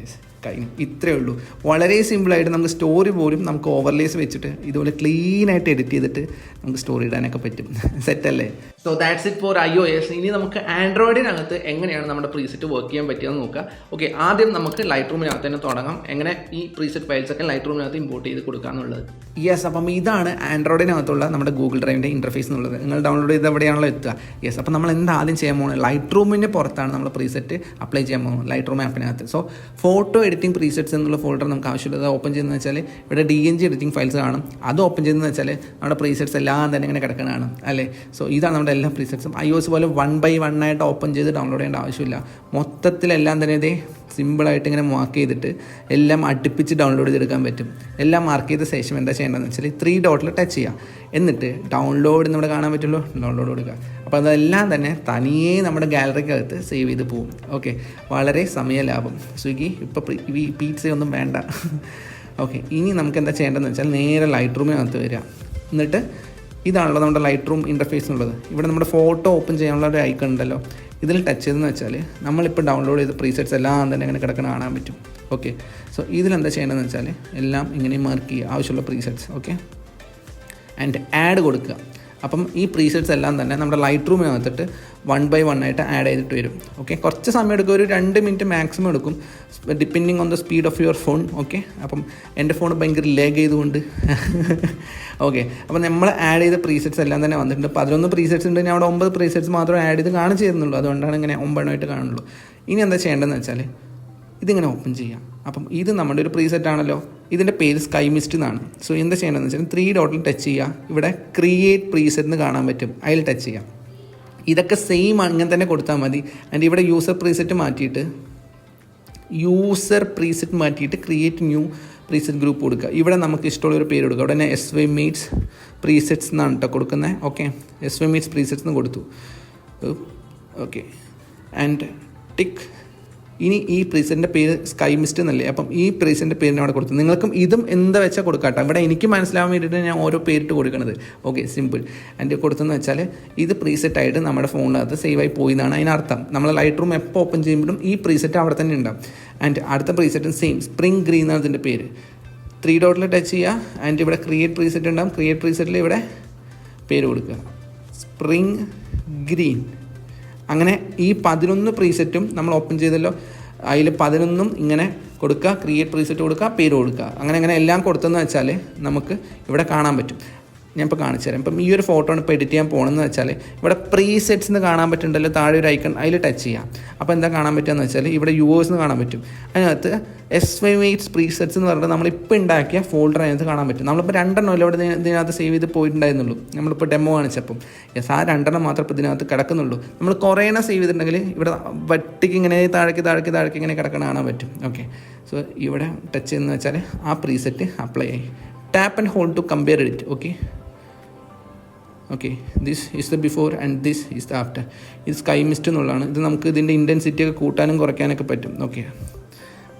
S1: യെസ്, കഴിഞ്ഞു. ഇത്രയേ ഉള്ളൂ. വളരെ സിമ്പിളായിട്ട് നമുക്ക് സ്റ്റോറി പോലും നമുക്ക് ഓവർലേസ് വെച്ചിട്ട് ഇതുപോലെ ക്ലീനായിട്ട് എഡിറ്റ് ചെയ്തിട്ട് നമുക്ക് സ്റ്റോറി ഇടാനൊക്കെ പറ്റും. സെറ്റല്ലേ? So that's it for iOS. ഇനി നമുക്ക് ആൻഡ്രോയിഡിനകത്ത് എങ്ങനെയാണ് നമ്മുടെ പ്രീസെറ്റ് വർക്ക് ചെയ്യാൻ പറ്റിയെന്ന് നോക്കാം. ഓക്കെ, ആദ്യം നമുക്ക് ലൈറ്റ് റൂമിനകത്ത് തന്നെ തുടങ്ങാം, എങ്ങനെ ഈ പ്രീസെറ്റ് ഫയൽസൊക്കെ ലൈറ്റ് റൂമിനകത്ത് ഇമ്പോർട്ട് ചെയ്ത് കൊടുക്കാമെന്നുള്ളത്. യെസ്, അപ്പം ഇതാണ് ആൻഡ്രോയിഡിനകത്തുള്ള നമ്മുടെ ഗൂഗിൾ ഡ്രൈവിൻ്റെ ഇൻ്റർഫേസ് എന്നുള്ളത്. നിങ്ങൾ ഡൗൺലോഡ് ചെയ്ത് എവിടെയാണല്ലോ എത്തുക. യെസ്, അപ്പം നമ്മൾ എന്താ ആദ്യം ചെയ്യാൻ പോകുന്നത്, ലൈറ്റ് റൂമിൻ്റെ പുറത്താണ് നമ്മൾ പ്രീസെറ്റ് അപ്ലൈ ചെയ്യാൻ പോകുന്നത്, ലൈറ്റ് റൂം ആപ്പിനകത്ത്. സോ ഫോട്ടോ എഡിറ്റിംഗ് പ്രീസെറ്റ്സ് എന്നുള്ള ഫോൾഡർ നമുക്ക് ആവശ്യമുള്ളത് ഓപ്പൺ ചെയ്യുന്നത് വെച്ചാൽ ഇവിടെ DNG എഡിറ്റിംഗ് ഫയൽസ് കാണും. അത് ഓപ്പൺ ചെയ്യുന്നത് വെച്ചാൽ നമ്മുടെ പ്രീസെറ്റ്സ് എല്ലാം തന്നെ ഇങ്ങനെ കിടക്കുന്നതാണ് അല്ലേ. സോ ഇതാണ് നമ്മുടെ എല്ലാ പ്രീസെറ്റ്സും. iOS പോലെ 1 by 1 ആയിട്ട് ഓപ്പൺ ചെയ്ത് ഡൗൺലോഡ് ചെയ്യേണ്ട ആവശ്യമില്ല. മൊത്തത്തിലെല്ലാം തന്നെ ഇതേ സിമ്പിളായിട്ട് ഇങ്ങനെ മാർക്ക് ചെയ്തിട്ട് എല്ലാം അടുപ്പിച്ച് ഡൗൺലോഡ് ചെയ്തെടുക്കാൻ പറ്റും. എല്ലാം മാർക്ക് ചെയ്ത ശേഷം എന്താ ചെയ്യേണ്ടതെന്ന് വെച്ചാൽ 3 ഡോട്ടിൽ ടച്ച് ചെയ്യുക, എന്നിട്ട് ഡൗൺലോഡ് നമ്മുടെ കാണാൻ പറ്റുമല്ലോ, ഡൗൺലോഡ് കൊടുക്കുക. അപ്പോൾ അതെല്ലാം തന്നെ തനിയെ നമ്മുടെ ഗാലറിക്കകത്ത് സേവ് ചെയ്ത് പോകും. ഓക്കെ, വളരെ സമയ ലാഭം. സ്വിഗ്ഗി ഇപ്പോൾ ഈ പിസയൊന്നും വേണ്ട. ഓക്കെ, ഇനി നമുക്ക് എന്താ ചെയ്യേണ്ടതെന്ന് വെച്ചാൽ നേരെ ലൈറ്റ് റൂമിനകത്ത് വരിക, എന്നിട്ട് ഇതാണല്ലോ നമ്മുടെ ലൈറ്റ് റൂം ഇൻ്റർഫേസ് എന്നുള്ളത്. ഇവിടെ നമ്മുടെ ഫോട്ടോ ഓപ്പൺ ചെയ്യാനുള്ള ഒരു ഐക്കൺ ഉണ്ടല്ലോ, ഇതിൽ ടച്ച് ചെയ്തെന്ന് വെച്ചാൽ നമ്മളിപ്പോൾ ഡൗൺലോഡ് ചെയ്ത പ്രീസെറ്റ്സ് എല്ലാം തന്നെ ഇങ്ങനെ കിടക്കുന്ന കാണാൻ പറ്റും. ഓക്കെ, സോ ഇതിലെന്താ ചെയ്യേണ്ടതെന്ന് വെച്ചാൽ എല്ലാം ഇങ്ങനെ മാർക്ക് ചെയ്യുക, ആവശ്യമുള്ള പ്രീസെറ്റ്സ്. ഓക്കെ, ആൻഡ് ആഡ് കൊടുക്കുക. അപ്പം ഈ പ്രീസെറ്റ്സ് എല്ലാം തന്നെ നമ്മുടെ ലൈറ്റ് റൂമിനകത്തിട്ട് 1 by 1 ആയിട്ട് ആഡ് ചെയ്തിട്ട് വരും. ഓക്കെ, കുറച്ച് സമയം എടുക്കും, ഒരു 2 മിനിറ്റ് മാക്സിമം എടുക്കും, depending on the speed of your phone. Okay, അപ്പം എൻ്റെ ഫോൺ ഭയങ്കര ലാഗ് ചെയ്തുകൊണ്ട് ഓക്കെ, അപ്പം നമ്മൾ ആഡ് ചെയ്ത പ്രീസെറ്റ്സ് എല്ലാം തന്നെ വന്നിട്ടുണ്ട്. 11 പ്രീസെറ്റ്സ് ഉണ്ട്, ഞാൻ അവിടെ 9 പ്രീസെറ്റ്സ് മാത്രമേ ആഡ് ചെയ്ത് കാണിച്ചു തരുന്നുള്ളൂ, അതുകൊണ്ടാണ് ഇങ്ങനെ 9 ആയിട്ട് കാണുള്ളൂ. ഇനി എന്താ ചെയ്യേണ്ടതെന്ന് വെച്ചാൽ ഇതിങ്ങനെ ഓപ്പൺ ചെയ്യാം. അപ്പം ഇത് നമ്മുടെ ഒരു പ്രീസെറ്റ് ആണല്ലോ, ഇതിൻ്റെ പേര് സ്കൈ മിസ്റ്റ് എന്നാണ്. സോ എന്താ ചെയ്യേണ്ടതെന്ന് വെച്ചാൽ 3 ഡോട്ടിൽ ടച്ച് ചെയ്യുക, ഇവിടെ ക്രിയേറ്റ് പ്രീസെറ്റ് എന്ന് കാണാൻ പറ്റും, അതിൽ ടച്ച് ചെയ്യാം. ഇതൊക്കെ സെയിം അങ്ങനെ തന്നെ കൊടുത്താൽ മതി. ആൻഡ് ഇവിടെ യൂസർ പ്രീസെറ്റ് മാറ്റിയിട്ട് ക്രിയേറ്റ് ന്യൂ പ്രീസെറ്റ് ഗ്രൂപ്പ് കൊടുക്കുക. ഇവിടെ നമുക്ക് ഇഷ്ടമുള്ളൊരു പേര് കൊടുക്കുക. അവിടെ തന്നെ SY Meets പ്രീസെറ്റ്സ് എന്നാണ് കേട്ടോ കൊടുക്കുന്നത്. ഓക്കെ, SY Meets പ്രീസെറ്റ്സ് എന്ന് കൊടുത്തു. Okay, and tick. ഇനി ഈ പ്രീസെറ്റിൻ്റെ പേര് സ്കൈ മിസ്റ്റ് എന്നല്ലേ, അപ്പം ഈ പ്രീസെറ്റിൻ്റെ പേരിനെ അവിടെ കൊടുത്തു. നിങ്ങൾക്കും ഇതും എന്താ വെച്ചാൽ കൊടുക്കാട്ടോ. ഇവിടെ എനിക്ക് മനസ്സിലാവാൻ വേണ്ടിയിട്ട് ഞാൻ ഓരോ പേരിട്ട് കൊടുക്കുന്നത്. Okay, simple. ആൻഡ് കൊടുത്തെന്ന് വെച്ചാൽ ഇത് പ്രീസെറ്റായിട്ട് നമ്മുടെ ഫോണിനകത്ത് സേവ് ആയി പോയി എന്നാണ് അതിനർത്ഥം. നമ്മൾ ലൈറ്റ് റൂം എപ്പോൾ ഓപ്പൺ ചെയ്യുമ്പോഴും ഈ പ്രീസെറ്റ് അവിടെ തന്നെ ഉണ്ടാവും. ആൻഡ് അടുത്ത പ്രീസെറ്റും സെയിം, സ്പ്രിംഗ് ഗ്രീൻ എന്നാണ് ഇതിൻ്റെ പേര്. 3 ഡോട്ടിൽ ടച്ച് ചെയ്യുക, ആൻഡ് ഇവിടെ ക്രിയേറ്റ് പ്രീസെറ്റ് ഉണ്ടാവും. ക്രിയേറ്റ് പ്രീസെറ്റിൽ ഇവിടെ പേര് കൊടുക്കുക, സ്പ്രിംഗ് ഗ്രീൻ. അങ്ങനെ ഈ 11 പ്രീസെറ്റും നമ്മൾ ഓപ്പൺ ചെയ്തല്ലോ, അതിൽ 11 ഇങ്ങനെ കൊടുക്കുക, ക്രിയേറ്റ് പ്രീസെറ്റ് കൊടുക്കുക, പേര് കൊടുക്കുക. അങ്ങനെ എല്ലാം കൊടുത്തെന്ന് വെച്ചാൽ നമുക്ക് ഇവിടെ കാണാൻ പറ്റും. ഞാൻ ഇപ്പോൾ കാണിച്ചു തരാം. ഇപ്പം ഈ ഒരു ഫോട്ടോ ആണ് ഇപ്പോൾ എഡിറ്റ് ചെയ്യാൻ പോകണമെന്ന് വെച്ചാൽ ഇവിടെ പ്രീസെറ്റ്സ് എന്ന് കാണാൻ പറ്റുന്നുണ്ടല്ലോ, താഴെ ഒരു ഐക്കൺ, അതിൽ ടച്ച് ചെയ്യാം. അപ്പോൾ എന്താ കാണാൻ പറ്റുകയെന്ന് വെച്ചാൽ ഇവിടെ യൂവേഴ്സ് എന്ന് കാണാൻ പറ്റും. അതിനകത്ത് SY Meets പ്രീസെറ്റ്സ് എന്ന് പറഞ്ഞാൽ നമ്മളിപ്പോൾ ഉണ്ടാക്കിയ ഫോൾഡർ അതിനകത്ത് കാണാൻ പറ്റും. നമ്മളിപ്പോൾ 2 ഇവിടെ ഇതിനകത്ത് സേവ് ചെയ്ത് പോയിട്ടുണ്ടായിരുന്നുള്ളൂ. നമ്മളിപ്പോൾ ഡെമോ കാണിച്ചപ്പം യെസ്, ആ 2 മാത്രം ഇപ്പോൾ ഇതിനകത്ത് കിടക്കുന്നുള്ളൂ. നമ്മൾ കുറേ സേവ് ചെയ്തിട്ടുണ്ടെങ്കിൽ ഇവിടെ വട്ടിക്ക് ഇങ്ങനെ താഴേക്ക് ഇങ്ങനെ കിടക്കണം കാണാൻ പറ്റും. ഓക്കെ, സോ ഇവിടെ ടച്ച് ചെയ്യുന്നത് വെച്ചാൽ ആ പ്രീസെറ്റ് അപ്ലൈ ആയി. Tap and hold to compare it. Okay, this is the before and this is the after. ഇത് സ്കൈ മിസ്റ്റ് എന്നുള്ളതാണ്. ഇത് നമുക്ക് ഇതിൻ്റെ ഇൻറ്റൻസിറ്റി ഒക്കെ കൂട്ടാനും കുറയ്ക്കാനൊക്കെ പറ്റും. ഓക്കെ,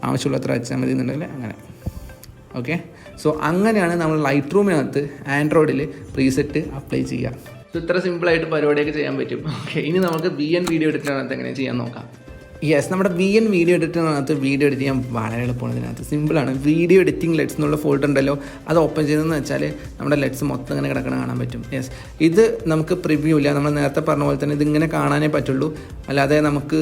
S1: ആവശ്യമുള്ളത്ര വെച്ചാൽ മതി എന്നുണ്ടെങ്കിൽ അങ്ങനെ. ഓക്കെ, സോ അങ്ങനെയാണ് നമ്മൾ ലൈറ്റ് റൂമിനകത്ത് ആൻഡ്രോയിഡിൽ പ്രീസെറ്റ് അപ്ലൈ ചെയ്യുക. സോ ഇത്ര സിമ്പിളായിട്ട് പരിപാടിയൊക്കെ ചെയ്യാൻ പറ്റും. ഓക്കെ, ഇനി നമുക്ക് VN വീഡിയോ എഡിറ്ററിനകത്ത് എങ്ങനെ ചെയ്യാൻ നോക്കാം. യെസ്, നമ്മുടെ VN വീഡിയോ എഡിറ്ററിനകത്ത് വീഡിയോ എഡിറ്റ് ചെയ്യാൻ വളരെ എളുപ്പമാണ്. ഇതിനകത്ത് സിമ്പിളാണ്. വീഡിയോ എഡിറ്റിംഗ് ലെറ്റ്സ് എന്നുള്ള ഫോൾഡർ ഉണ്ടല്ലോ, അത് ഓപ്പൺ ചെയ്തതെന്ന് വെച്ചാൽ നമ്മുടെ ലെറ്റ്സ് മൊത്തം ഇങ്ങനെ കിടക്കണം കാണാൻ പറ്റും. യെസ്, ഇത് നമുക്ക് പ്രിവ്യൂ ഇല്ല, നമ്മൾ നേരത്തെ പറഞ്ഞ പോലെ തന്നെ ഇതിങ്ങനെ കാണാനേ പറ്റുള്ളൂ. അല്ലാതെ നമുക്ക്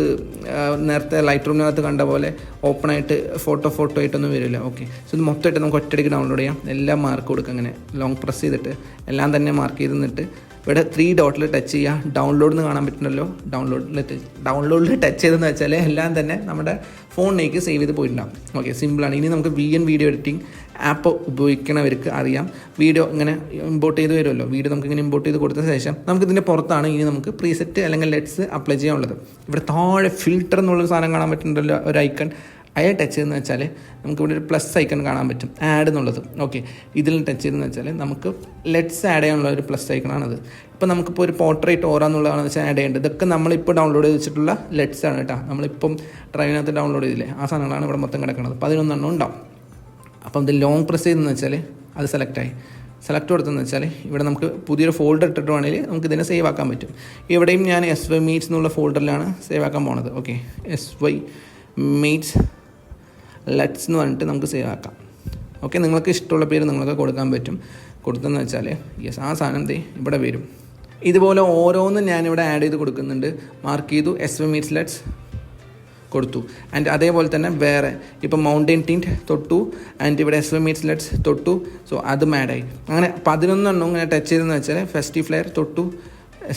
S1: നേരത്തെ ലൈറ്റ് റൂമിനകത്ത് കണ്ട പോലെ ഓപ്പണായിട്ട് ഫോട്ടോ ആയിട്ടൊന്നും വരില്ല. ഓക്കെ, സോ ഇത് മൊത്തമായിട്ട് നമുക്ക് ഒറ്റയടിക്ക് ഡൗൺലോഡ് ചെയ്യാം. എല്ലാം മാർക്ക് കൊടുക്കുക, അങ്ങനെ ലോങ് പ്രസ് ചെയ്തിട്ട് എല്ലാം തന്നെ മാർക്ക് ചെയ്ത് നിന്നിട്ട് ഇവിടെ 3 ഡോട്ടിൽ ടച്ച് ചെയ്യുക. ഡൗൺലോഡ് എന്ന് കാണാൻ പറ്റുന്നല്ലോ, ഡൗൺലോഡിൽ ടച്ച് ചെയ്തെന്ന് വെച്ചാൽ എല്ലാം തന്നെ നമ്മുടെ ഫോണിലേക്ക് സേവ് ചെയ്ത് പോയിട്ടുണ്ടാകും. ഓക്കെ, സിമ്പിളാണ്. ഇനി നമുക്ക് VN വീഡിയോ എഡിറ്റിംഗ് ആപ്പ് ഉപയോഗിക്കണവർക്ക് അറിയാം. വീഡിയോ ഇങ്ങനെ ഇമ്പോർട്ട് ചെയ്ത് വരുമല്ലോ, വീഡിയോ നമുക്ക് ഇങ്ങനെ ഇമ്പോർട്ട് ചെയ്ത് കൊടുത്ത ശേഷം നമുക്ക് ഇതിൻ്റെ പുറത്താണ് ഇനി നമുക്ക് പ്രീസെറ്റ് അല്ലെങ്കിൽ ലെറ്റ്സ് അപ്ലൈ ചെയ്യാനുള്ളത്. ഇവിടെ താഴെ ഫിൽറ്റർ എന്നുള്ളൊരു സാധനം കാണാൻ പറ്റുന്നുണ്ടല്ലോ, ഒരു ഐക്കൺ. അയാൾ ടച്ച് ചെയ്തെന്ന് വെച്ചാൽ നമുക്കിവിടെ ഒരു പ്ലസ് ഐക്കൺ കാണാൻ പറ്റും, ആഡ് എന്നുള്ളത്. ഓക്കെ, ഇതിൽ ടച്ച് ചെയ്തെന്ന് വെച്ചാൽ നമുക്ക് ലെറ്റ്സ് ആഡ് ചെയ്യാനുള്ള ഒരു പ്ലസ് ഐക്കണാണത്. ഇപ്പോൾ നമുക്കിപ്പോൾ ഒരു പോർട്രേറ്റ് ഓരാന്നുള്ളതാണെന്ന് വെച്ചാൽ ആഡ് ചെയ്യേണ്ടത്. ഇതൊക്കെ നമ്മളിപ്പോൾ ഡൗൺലോഡ് ചെയ്ത് വെച്ചിട്ടുള്ള ലെറ്റ്സ് ആണ് കേട്ടോ. നമ്മളിപ്പം ഡ്രൈവിനകത്ത് ഡൗൺലോഡ് ചെയ്തില്ലേ, ആ സാധനങ്ങളാണ് ഇവിടെ മൊത്തം കിടക്കുന്നത്. 11 ഉണ്ടാവും. അപ്പം ഇത് ലോങ് പ്രസ് ചെയ്തെന്ന് വെച്ചാൽ അത് സെലക്ട് കൊടുത്തെന്ന് വെച്ചാൽ ഇവിടെ നമുക്ക് പുതിയൊരു ഫോൾഡർ ഇട്ടിട്ട് വേണമെങ്കിൽ നമുക്ക് ഇതിനെ സേവ് ആക്കാൻ പറ്റും. ഇവിടെയും ഞാൻ SY Meets എന്നുള്ള ഫോൾഡറിലാണ് സേവ് ആക്കാൻ പോണത്. ഓക്കെ, SY Meets ലെറ്റ്സ് എന്ന് പറഞ്ഞിട്ട് നമുക്ക് സേവ് ആക്കാം. ഓക്കെ, നിങ്ങൾക്ക് ഇഷ്ടമുള്ള പേര് നിങ്ങൾക്ക് കൊടുക്കാൻ പറ്റും. കൊടുത്തെന്ന് വെച്ചാൽ യെസ്, ആ സാധനം ഇവിടെ വരും. ഇതുപോലെ ഓരോന്നും ഞാനിവിടെ ആഡ് ചെയ്ത് കൊടുക്കുന്നുണ്ട്. മാർക്ക് ചെയ്തു, SY Meets ലെറ്റ്സ് കൊടുത്തു. ആൻഡ് അതേപോലെ തന്നെ വേറെ ഇപ്പം മൗണ്ടെയിൻ ടിൻറ്റ് തൊട്ടു, ആൻഡ് ഇവിടെ SY Meets ലെറ്റ്സ് തൊട്ടു. സോ അതും ആഡായി. അങ്ങനെ 11 ഇങ്ങനെ ടച്ച് ചെയ്തെന്ന് വെച്ചാൽ ഫെസ്റ്റി ഫ്ലെയർ തൊട്ടു,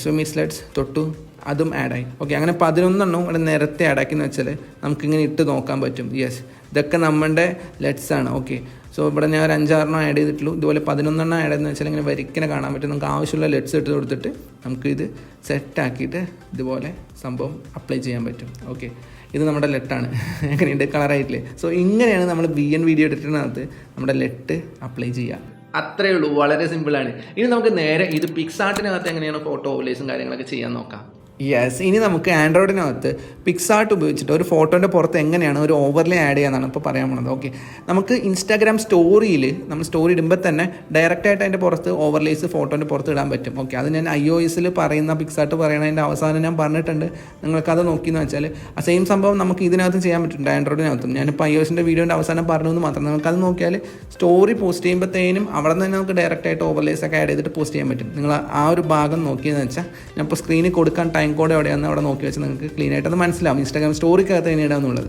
S1: SY Meets ലെറ്റ്സ് തൊട്ടു, അതും ആഡായി. ഓക്കെ, അങ്ങനെ 11 ഇവിടെ നേരത്തെ ആഡാക്കിയെന്ന് വെച്ചാൽ നമുക്കിങ്ങനെ ഇട്ട് നോക്കാൻ പറ്റും. യെസ്, ഇതൊക്കെ നമ്മുടെ ലെറ്റ്സ് ആണ്. ഓക്കെ, സോ ഇവിടെ ഞാൻ ഒരു 5-6 ആഡ് ചെയ്തിട്ടുള്ളൂ. ഇതുപോലെ 11 ആഡ് ചെയ്തെന്ന് വെച്ചാൽ ഇങ്ങനെ വരിക്കനെ കാണാൻ പറ്റും. നമുക്ക് ആവശ്യമുള്ള ലെറ്റ്സ് ഇട്ട് കൊടുത്തിട്ട് നമുക്കിത് സെറ്റാക്കിയിട്ട് ഇതുപോലെ സംഭവം അപ്ലൈ ചെയ്യാൻ പറ്റും. ഓക്കെ, ഇത് നമ്മുടെ ലെറ്റാണ്. എങ്ങനെയുണ്ട്, കളറായിട്ടില്ലേ? സോ ഇങ്ങനെയാണ് നമ്മൾ VN വീഡിയോ എഡിറ്ററിനകത്ത് നമ്മുടെ ലെറ്റ് അപ്ലൈ ചെയ്യുക. അത്രയേ ഉള്ളൂ, വളരെ സിമ്പിളാണ്. ഇനി നമുക്ക് നേരെ ഇത് പിക്സാർട്ടിനകത്ത് എങ്ങനെയാണ് ഫോട്ടോ ഓവർലേസും കാര്യങ്ങളൊക്കെ ചെയ്യാൻ നോക്കാം. യെസ്, ഇനി നമുക്ക് ആൻഡ്രോയിഡിനകത്ത് പിക്സാർട്ട് ഉപയോഗിച്ചിട്ട് ഒരു ഫോട്ടോൻ്റെ പുറത്ത് എങ്ങനെയാണ് ഒരു ഓവർലേ ആഡ് ചെയ്യാന്നാണ് ഇപ്പോൾ പറയാൻ പോകുന്നത്. ഓക്കെ, നമുക്ക് ഇൻസ്റ്റാഗ്രാം സ്റ്റോറിയിൽ നമ്മൾ സ്റ്റോറി ഇടുമ്പോൾ തന്നെ ഡയറക്റ്റായിട്ട് അതിൻ്റെ പുറത്ത് ഓവർലേസ് ഫോട്ടോൻ്റെ പുറത്ത് ഇടാൻ പറ്റും. ഓക്കെ, അത് ഞാൻ iOS പറയുന്ന പിക്സാർട്ട് പറയണതിൻ്റെ അവസാനം ഞാൻ പറഞ്ഞിട്ടുണ്ട്. നിങ്ങൾക്കത് നോക്കിയെന്ന് വെച്ചാൽ ആ സെയിം സംഭവം നമുക്ക് ഇതിനകത്തും ചെയ്യാൻ പറ്റും, ആൻഡ്രോയിഡിനകത്തും. ഞാനിപ്പോൾ iOSൻ്റെ വീഡിയോൻ്റെ അവസാനം പറഞ്ഞെന്ന് മാത്രം. നമുക്കത് നോക്കിയാൽ സ്റ്റോറി പോസ്റ്റ് ചെയ്യുമ്പോഴത്തേനും അവിടെ നിന്ന് തന്നെ നമുക്ക് ഡയറക്റ്റായിട്ട് ഓവർലേസ് ഒക്കെ ആഡ് ചെയ്തിട്ട് പോസ്റ്റ് ചെയ്യാൻ പറ്റും. നിങ്ങൾ ആ ഒരു ഭാഗം നോക്കിയെന്ന് വെച്ചാൽ ഞാൻ ഇപ്പോൾ സ്ക്രീനിൽ കൊടുക്കാൻ ടൈം കോഡ് എവിടെയാണെന്ന് അവിടെ നോക്കി വെച്ചാൽ നിങ്ങൾക്ക് ക്ലീൻ ആയിട്ട് അത് മനസ്സിലാവും ഇൻസ്റ്റാഗ്രാം സ്റ്റോറിക്കകത്ത് എങ്ങനെ ഇടാമെന്നുള്ളത്.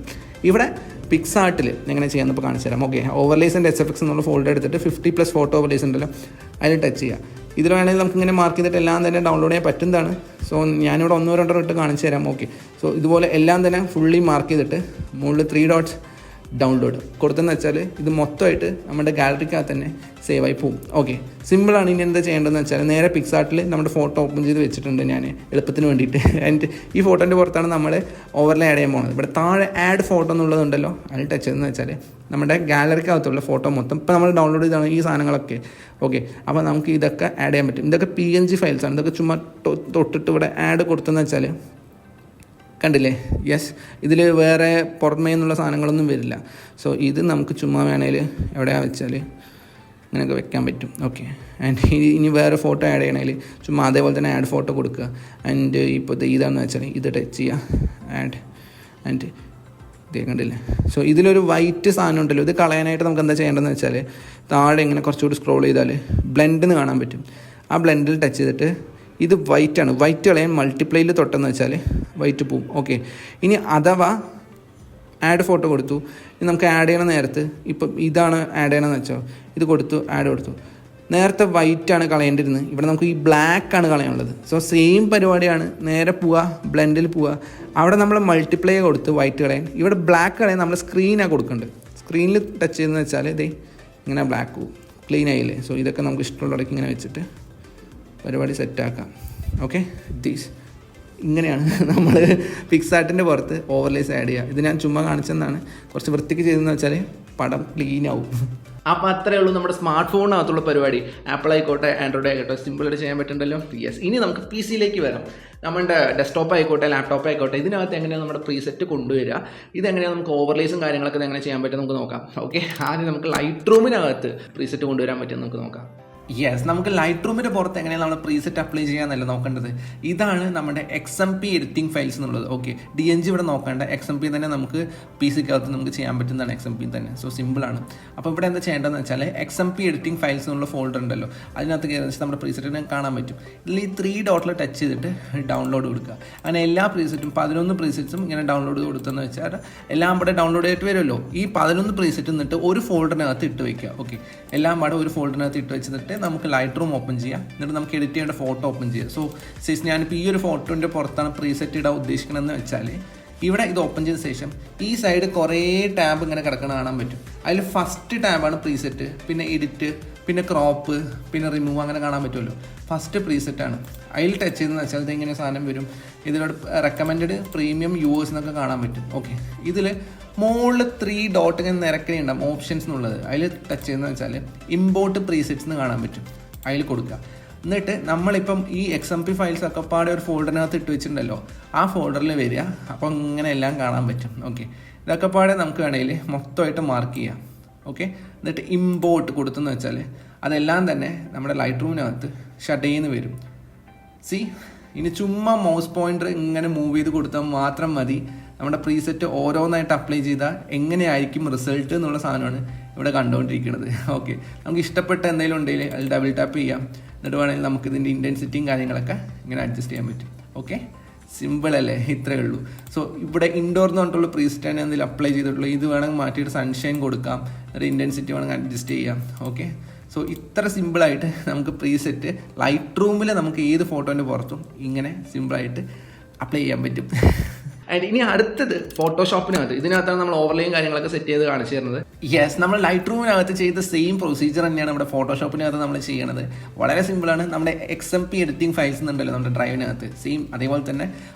S1: ഇവിടെ പിക്സാർട്ടിൽ എങ്ങനെ ചെയ്യാമെന്ന് ഇപ്പോൾ കാണിച്ചു തരാം. ഓക്കെ, ഓവർലേസ് ആൻഡ് SFX എന്നുള്ള ഫോൾഡർ എടുത്തിട്ട് 50+ ഫോട്ടോ ഓവർലേസ് ഉണ്ടല്ലോ, അതിൽ ടച്ച് ചെയ്യുക. ഇതിൽ വേണമെങ്കിൽ നമുക്ക് ഇങ്ങനെ മാർക്ക് ചെയ്തിട്ട് എല്ലാം തന്നെ ഡൗൺലോഡ് ചെയ്യാൻ പറ്റുന്നതാണ്. സോ ഞാനിവിടെ 1-2 ഇട്ട് കാണിച്ചു തരാം. ഓക്കെ, സോ ഇതുപോലെ എല്ലാം തന്നെ ഫുള്ളി മാർക്ക് ചെയ്തിട്ട് മുകളിൽ 3 ഡോട്ട്സ് ഡൗൺലോഡ് കൊടുത്തെന്ന് വെച്ചാൽ ഇത് മൊത്തമായിട്ട് നമ്മുടെ ഗാലറിക്കകത്ത് തന്നെ സേവ് ആയി പോകും. ഓക്കെ, സിമ്പിളാണ്. ഇനി എന്താ ചെയ്യേണ്ടതെന്ന് വെച്ചാൽ നേരെ പിക്സാർട്ടിൽ നമ്മുടെ ഫോട്ടോ ഓപ്പൺ ചെയ്ത് വെച്ചിട്ടുണ്ട് ഞാൻ എളുപ്പത്തിന് വേണ്ടിയിട്ട്. ആൻഡ് ഈ ഫോട്ടോൻ്റെ പുറത്താണ് നമ്മൾ ഓവർലേ ആഡ് ചെയ്യാൻ പോകുന്നത്. ഇവിടെ താഴെ ആഡ് ഫോട്ടോ എന്നുള്ളതുണ്ടല്ലോ, അതിൽ ടച്ച് ചെയ്തെന്ന് വെച്ചാൽ നമ്മുടെ ഗാലറിക്കകത്തുള്ള ഫോട്ടോ മൊത്തം ഇപ്പോൾ നമ്മൾ ഡൗൺലോഡ് ചെയ്താണ് ഈ സാധനങ്ങളൊക്കെ. ഓക്കെ, അപ്പോൾ നമുക്ക് ഇതൊക്കെ ആഡ് ചെയ്യാൻ പറ്റും. ഇതൊക്കെ PNG ഫയൽസാണ്. ഇതൊക്കെ ചുമ്മാ തൊട്ടിട്ട് ഇവിടെ ആഡ് കൊടുത്തെന്ന് വെച്ചാൽ കണ്ടില്ലേ? യെസ്, ഇതിൽ വേറെ പുറമേ നിന്നുള്ള സാധനങ്ങളൊന്നും വരില്ല. സോ ഇത് നമുക്ക് ചുമ്മാ വേണേൽ എവിടെയാ വെച്ചാൽ ഇങ്ങനെയൊക്കെ വെക്കാൻ പറ്റും. ഓക്കെ, ആൻഡ് ഇനി വേറെ ഫോട്ടോ ആഡ് ചെയ്യണമെങ്കിൽ ചുമ്മാ അതേപോലെ തന്നെ ആഡ് ഫോട്ടോ കൊടുക്കുക. ആൻഡ് ഇപ്പോൾ ഇതാണെന്ന് വെച്ചാൽ ഇത് ടച്ച് ചെയ്യുക, ആൻഡ് ഇതേ കണ്ടില്ലേ? സോ ഇതിലൊരു വൈറ്റ് സാധനം ഉണ്ടല്ലോ, ഇത് കളയാനായിട്ട് നമുക്ക് എന്താ ചെയ്യേണ്ടതെന്ന് വെച്ചാൽ താഴെ ഇങ്ങനെ കുറച്ചുകൂടി സ്ക്രോൾ ചെയ്താൽ ബ്ലെൻഡെന്ന് കാണാൻ പറ്റും. ആ ബ്ലെൻഡിൽ ടച്ച് ചെയ്തിട്ട് ഇത് വൈറ്റാണ്, വൈറ്റ് കളയാൻ മൾട്ടിപ്ലൈയിൽ തൊട്ടെന്ന് വെച്ചാൽ വൈറ്റ് പോവും. ഓക്കെ, ഇനി അഥവാ ആഡ് ഫോട്ടോ കൊടുത്തു, ഇനി നമുക്ക് ആഡ് ചെയ്യണ നേരത്ത് ഇപ്പം ഇതാണ് ആഡ് ചെയ്യണമെന്ന് വെച്ചോ, ഇത് കൊടുത്തു, ആഡ് കൊടുത്തു. നേരത്തെ വൈറ്റാണ് കളയേണ്ടിരുന്നത്, ഇവിടെ നമുക്ക് ഈ ബ്ലാക്കാണ് കളയാനുള്ളത്. സോ സെയിം പരിപാടിയാണ്, നേരെ പോവുക, ബ്ലെൻഡിൽ പോവുക, അവിടെ നമ്മൾ മൾട്ടിപ്ലൈ കൊടുത്ത് വൈറ്റ് കളയാൻ, ഇവിടെ ബ്ലാക്ക് കളയാൻ നമ്മൾ സ്ക്രീനാണ് കൊടുക്കേണ്ടത്. സ്ക്രീനിൽ ടച്ച് ചെയ്തെന്ന് വെച്ചാൽ ഇതേ ഇങ്ങനെ ബ്ലാക്ക് പോവും, ക്ലീൻ ആയില്ലേ? സോ ഇതൊക്കെ നമുക്ക് ഇഷ്ടമുള്ളവർക്ക് ഇങ്ങനെ വെച്ചിട്ട് പരിപാടി സെറ്റാക്കാം. ഓക്കെ, ഇങ്ങനെയാണ് നമ്മൾ പിക്സാർട്ടിൻ്റെ പുറത്ത് ഓവർലേസ് ആഡ് ചെയ്യുക. ഇത് ഞാൻ ചുമ്മാ കാണിച്ചെന്നാണ്, കുറച്ച് വൃത്തിക്ക് ചെയ്തതെന്ന് വെച്ചാൽ പടം ക്ലീൻ ആവും. അപ്പോൾ അത്രയേ ഉള്ളൂ നമ്മുടെ സ്മാർട്ട് ഫോണിനകത്തുള്ള പരിപാടി. ആപ്പിൾ ആയിക്കോട്ടെ ആൻഡ്രോയിഡ് ആയിക്കോട്ടെ സിമ്പിളായിട്ട് ചെയ്യാൻ പറ്റുന്നുണ്ടല്ലോ. യെസ്, ഇനി നമുക്ക് PC-യിലേക്ക് വരാം. നമ്മുടെ ഡെസ്ക്ടോപ്പ് ആയിക്കോട്ടെ ലാപ്ടോപ്പ് ആയിക്കോട്ടെ ഇതിനകത്ത് എങ്ങനെയാണ് നമ്മുടെ പ്രീസെറ്റ് കൊണ്ടുവരിക, ഇതെങ്ങനെയാണ് നമുക്ക് ഓവർലേസും കാര്യങ്ങളൊക്കെ എങ്ങനെ ചെയ്യാൻ പറ്റും നമുക്ക് നോക്കാം. ഓക്കെ, ആദ്യം നമുക്ക് ലൈറ്റ് റൂമിനകത്ത് പ്രീസെറ്റ് കൊണ്ടുവരാൻ പറ്റും നമുക്ക് നോക്കാം. യെസ്, നമുക്ക് ലൈറ്റ് റൂമിൻ്റെ പുറത്ത് എങ്ങനെയാണ് നമ്മൾ പ്രീസെറ്റ് അപ്ലൈ ചെയ്യാന്നല്ല നോക്കേണ്ടത്. ഇതാണ് നമ്മുടെ XMP എഡിറ്റിംഗ് ഫയൽസ് എന്നുള്ളത്. ഓക്കെ, DNG ഇവിടെ നോക്കേണ്ട, XMP തന്നെ നമുക്ക് PC-ക്കകത്ത് നമുക്ക് ചെയ്യാൻ പറ്റുന്നതാണ് XMP തന്നെ. സോ സിമ്പിളാണ്. അപ്പോൾ ഇവിടെ എന്താ ചെയ്യേണ്ടതെന്ന് വെച്ചാൽ XMP എഡിറ്റിംഗ് ഫയൽസ് എന്നുള്ള ഫോൾഡർ ഉണ്ടല്ലോ, അതിനകത്ത് കയറി വെച്ചാൽ നമ്മുടെ പ്രീസെറ്റിനെ കാണാൻ പറ്റും. ഇതിൽ ഈ 3 ഡോട്ടിൽ ടച്ച് ചെയ്തിട്ട് ഡൗൺലോഡ് കൊടുക്കുക. അങ്ങനെ എല്ലാ പ്രീസെറ്റും 11 പ്രീസെറ്റ്സും ഇങ്ങനെ ഡൗൺലോഡ് കൊടുത്തെന്ന് വെച്ചാൽ എല്ലാം ഇവിടെ ഡൗൺലോഡ് ആയിട്ട് വരുമല്ലോ. ഈ 11 പ്രീസെറ്റ് എന്നിട്ട് ഒരു ഫോൾഡറിനകത്ത് ഇട്ട് വയ്ക്കുക. ഓക്കെ, എല്ലാം ഇവിടെ ഒരു ഫോൾഡറിനകത്ത് ഇട്ട് വെച്ചിട്ട് നമുക്ക് ലൈറ്റ് റൂം ഓപ്പൺ ചെയ്യാം. എന്നിട്ട് നമുക്ക് എഡിറ്റ് ചെയ്യേണ്ട ഫോട്ടോ ഓപ്പൺ ചെയ്യാം. സോ ഞാനിപ്പോൾ ഈ ഒരു ഫോട്ടോൻ്റെ പുറത്താണ് പ്രീസെറ്റ് ഇടാൻ ഉദ്ദേശിക്കണമെന്ന് വെച്ചാൽ ഇവിടെ ഇത് ഓപ്പൺ ചെയ്ത ശേഷം ഈ സൈഡ് കുറേ ടാബ് ഇങ്ങനെ കിടക്കണം കാണാൻ പറ്റും. അതിൽ ഫസ്റ്റ് ടാബാണ് പ്രീസെറ്റ്, പിന്നെ എഡിറ്റ്, പിന്നെ ക്രോപ്പ്, പിന്നെ റിമൂവ്, അങ്ങനെ കാണാൻ പറ്റുമല്ലോ. ഫസ്റ്റ് പ്രീസെറ്റാണ്. അതിൽ ടച്ച് ചെയ്തെന്ന് വെച്ചാൽ ഇത് ഇങ്ങനെ സാധനം വരും. ഇതിലൂടെ റെക്കമെൻഡഡ് പ്രീമിയം യൂവേഴ്സ് എന്നൊക്കെ കാണാൻ പറ്റും. ഓക്കെ, ഇതിൽ മുകളിൽ 3 ഡോട്ട് ഇങ്ങനെ നിരക്കണി ഉണ്ടാകും, ഓപ്ഷൻസ് എന്നുള്ളത്. അതിൽ ടച്ച് ചെയ്യുന്നത് വെച്ചാൽ ഇമ്പോർട്ട് പ്രീസെറ്റ്സ് എന്ന് കാണാൻ പറ്റും. അതിൽ കൊടുക്കുക. എന്നിട്ട് നമ്മളിപ്പം ഈ XMP ഫയൽസ് ഒക്കെ പാടെ ഒരു ഫോൾഡറിനകത്ത് ഇട്ട് വെച്ചിട്ടുണ്ടല്ലോ, ആ ഫോൾഡറിൽ വരിക. അപ്പോൾ ഇങ്ങനെ എല്ലാം കാണാൻ പറ്റും. ഓക്കെ, ഇതൊക്കെ പാടെ നമുക്ക് വേണമെങ്കിൽ മൊത്തമായിട്ട് മാർക്ക് ചെയ്യാം. ഓക്കെ, എന്നിട്ട് ഇമ്പോർട്ട് കൊടുത്തെന്ന് വെച്ചാൽ അതെല്ലാം തന്നെ നമ്മുടെ ലൈറ്റ് റൂമിനകത്ത് ഷട്ട് ചെയ്യുന്ന വരും. ഇനി ചുമ്മാ മൗസ് പോയിൻ്റർ ഇങ്ങനെ മൂവ് ചെയ്ത് കൊടുത്താൽ മാത്രം മതി. നമ്മുടെ പ്രീസെറ്റ് ഓരോന്നായിട്ട് അപ്ലൈ ചെയ്താൽ എങ്ങനെയായിരിക്കും റിസൾട്ട് എന്നുള്ള സാധനമാണ് ഇവിടെ കണ്ടുകൊണ്ടിരിക്കുന്നത്. ഓക്കെ, നമുക്ക് ഇഷ്ടപ്പെട്ട എന്തെങ്കിലും ഉണ്ടെങ്കിൽ അതിൽ ഡബിൾ ടാപ്പ് ചെയ്യാം. എന്നിട്ട് വേണമെങ്കിൽ നമുക്ക് ഇതിൻ്റെ ഇൻറ്റൻസിറ്റിയും കാര്യങ്ങളൊക്കെ ഇങ്ങനെ അഡ്ജസ്റ്റ് ചെയ്യാൻ പറ്റും. ഓക്കെ, സിമ്പിൾ അല്ലേ? ഇത്രയേ ഉള്ളൂ. സോ ഇവിടെ ഇൻഡോർ എന്ന് പറഞ്ഞിട്ടുള്ള പ്രീസെറ്റാണ് എന്തെങ്കിലും അപ്ലൈ ചെയ്തിട്ടുള്ളൂ. ഇത് വേണമെങ്കിൽ മാറ്റിയിട്ട് സൺഷൈൻ കൊടുക്കാം. എന്നിട്ട് ഇൻറ്റൻസിറ്റി വേണമെങ്കിൽ അഡ്ജസ്റ്റ് ചെയ്യാം. ഓക്കെ, സോ ഇത്ര സിമ്പിളായിട്ട് നമുക്ക് പ്രീസെറ്റ് ലൈറ്റ് റൂമിൽ നമുക്ക് ഏത് ഫോട്ടോൻ്റെ പുറത്തും ഇങ്ങനെ സിമ്പിളായിട്ട് അപ്ലൈ ചെയ്യാൻ പറ്റും. ആൻഡ് ഇനി അടുത്തത് ഫോട്ടോഷോപ്പിനകത്ത്, ഇതിനകത്താണ് നമ്മൾ ഓവർലേയും കാര്യങ്ങളൊക്കെ സെറ്റ് ചെയ്ത് കാണിച്ചു തരുന്നത്. യെസ്, നമ്മൾ ലൈറ്റ് റൂമിനകത്ത് ചെയ്ത സെയിം പ്രൊസീജിയർ തന്നെയാണ് നമ്മുടെ ഫോട്ടോഷോപ്പിനകത്ത് നമ്മൾ ചെയ്യണത്. വളരെ സിമ്പിളാണ്. നമ്മുടെ XMP എഡിറ്റിംഗ് ഫയൽസ് എന്നുണ്ടല്ലോ നമ്മുടെ ഡ്രൈവിനകത്ത്, സെയിം അതേപോലെ തന്നെ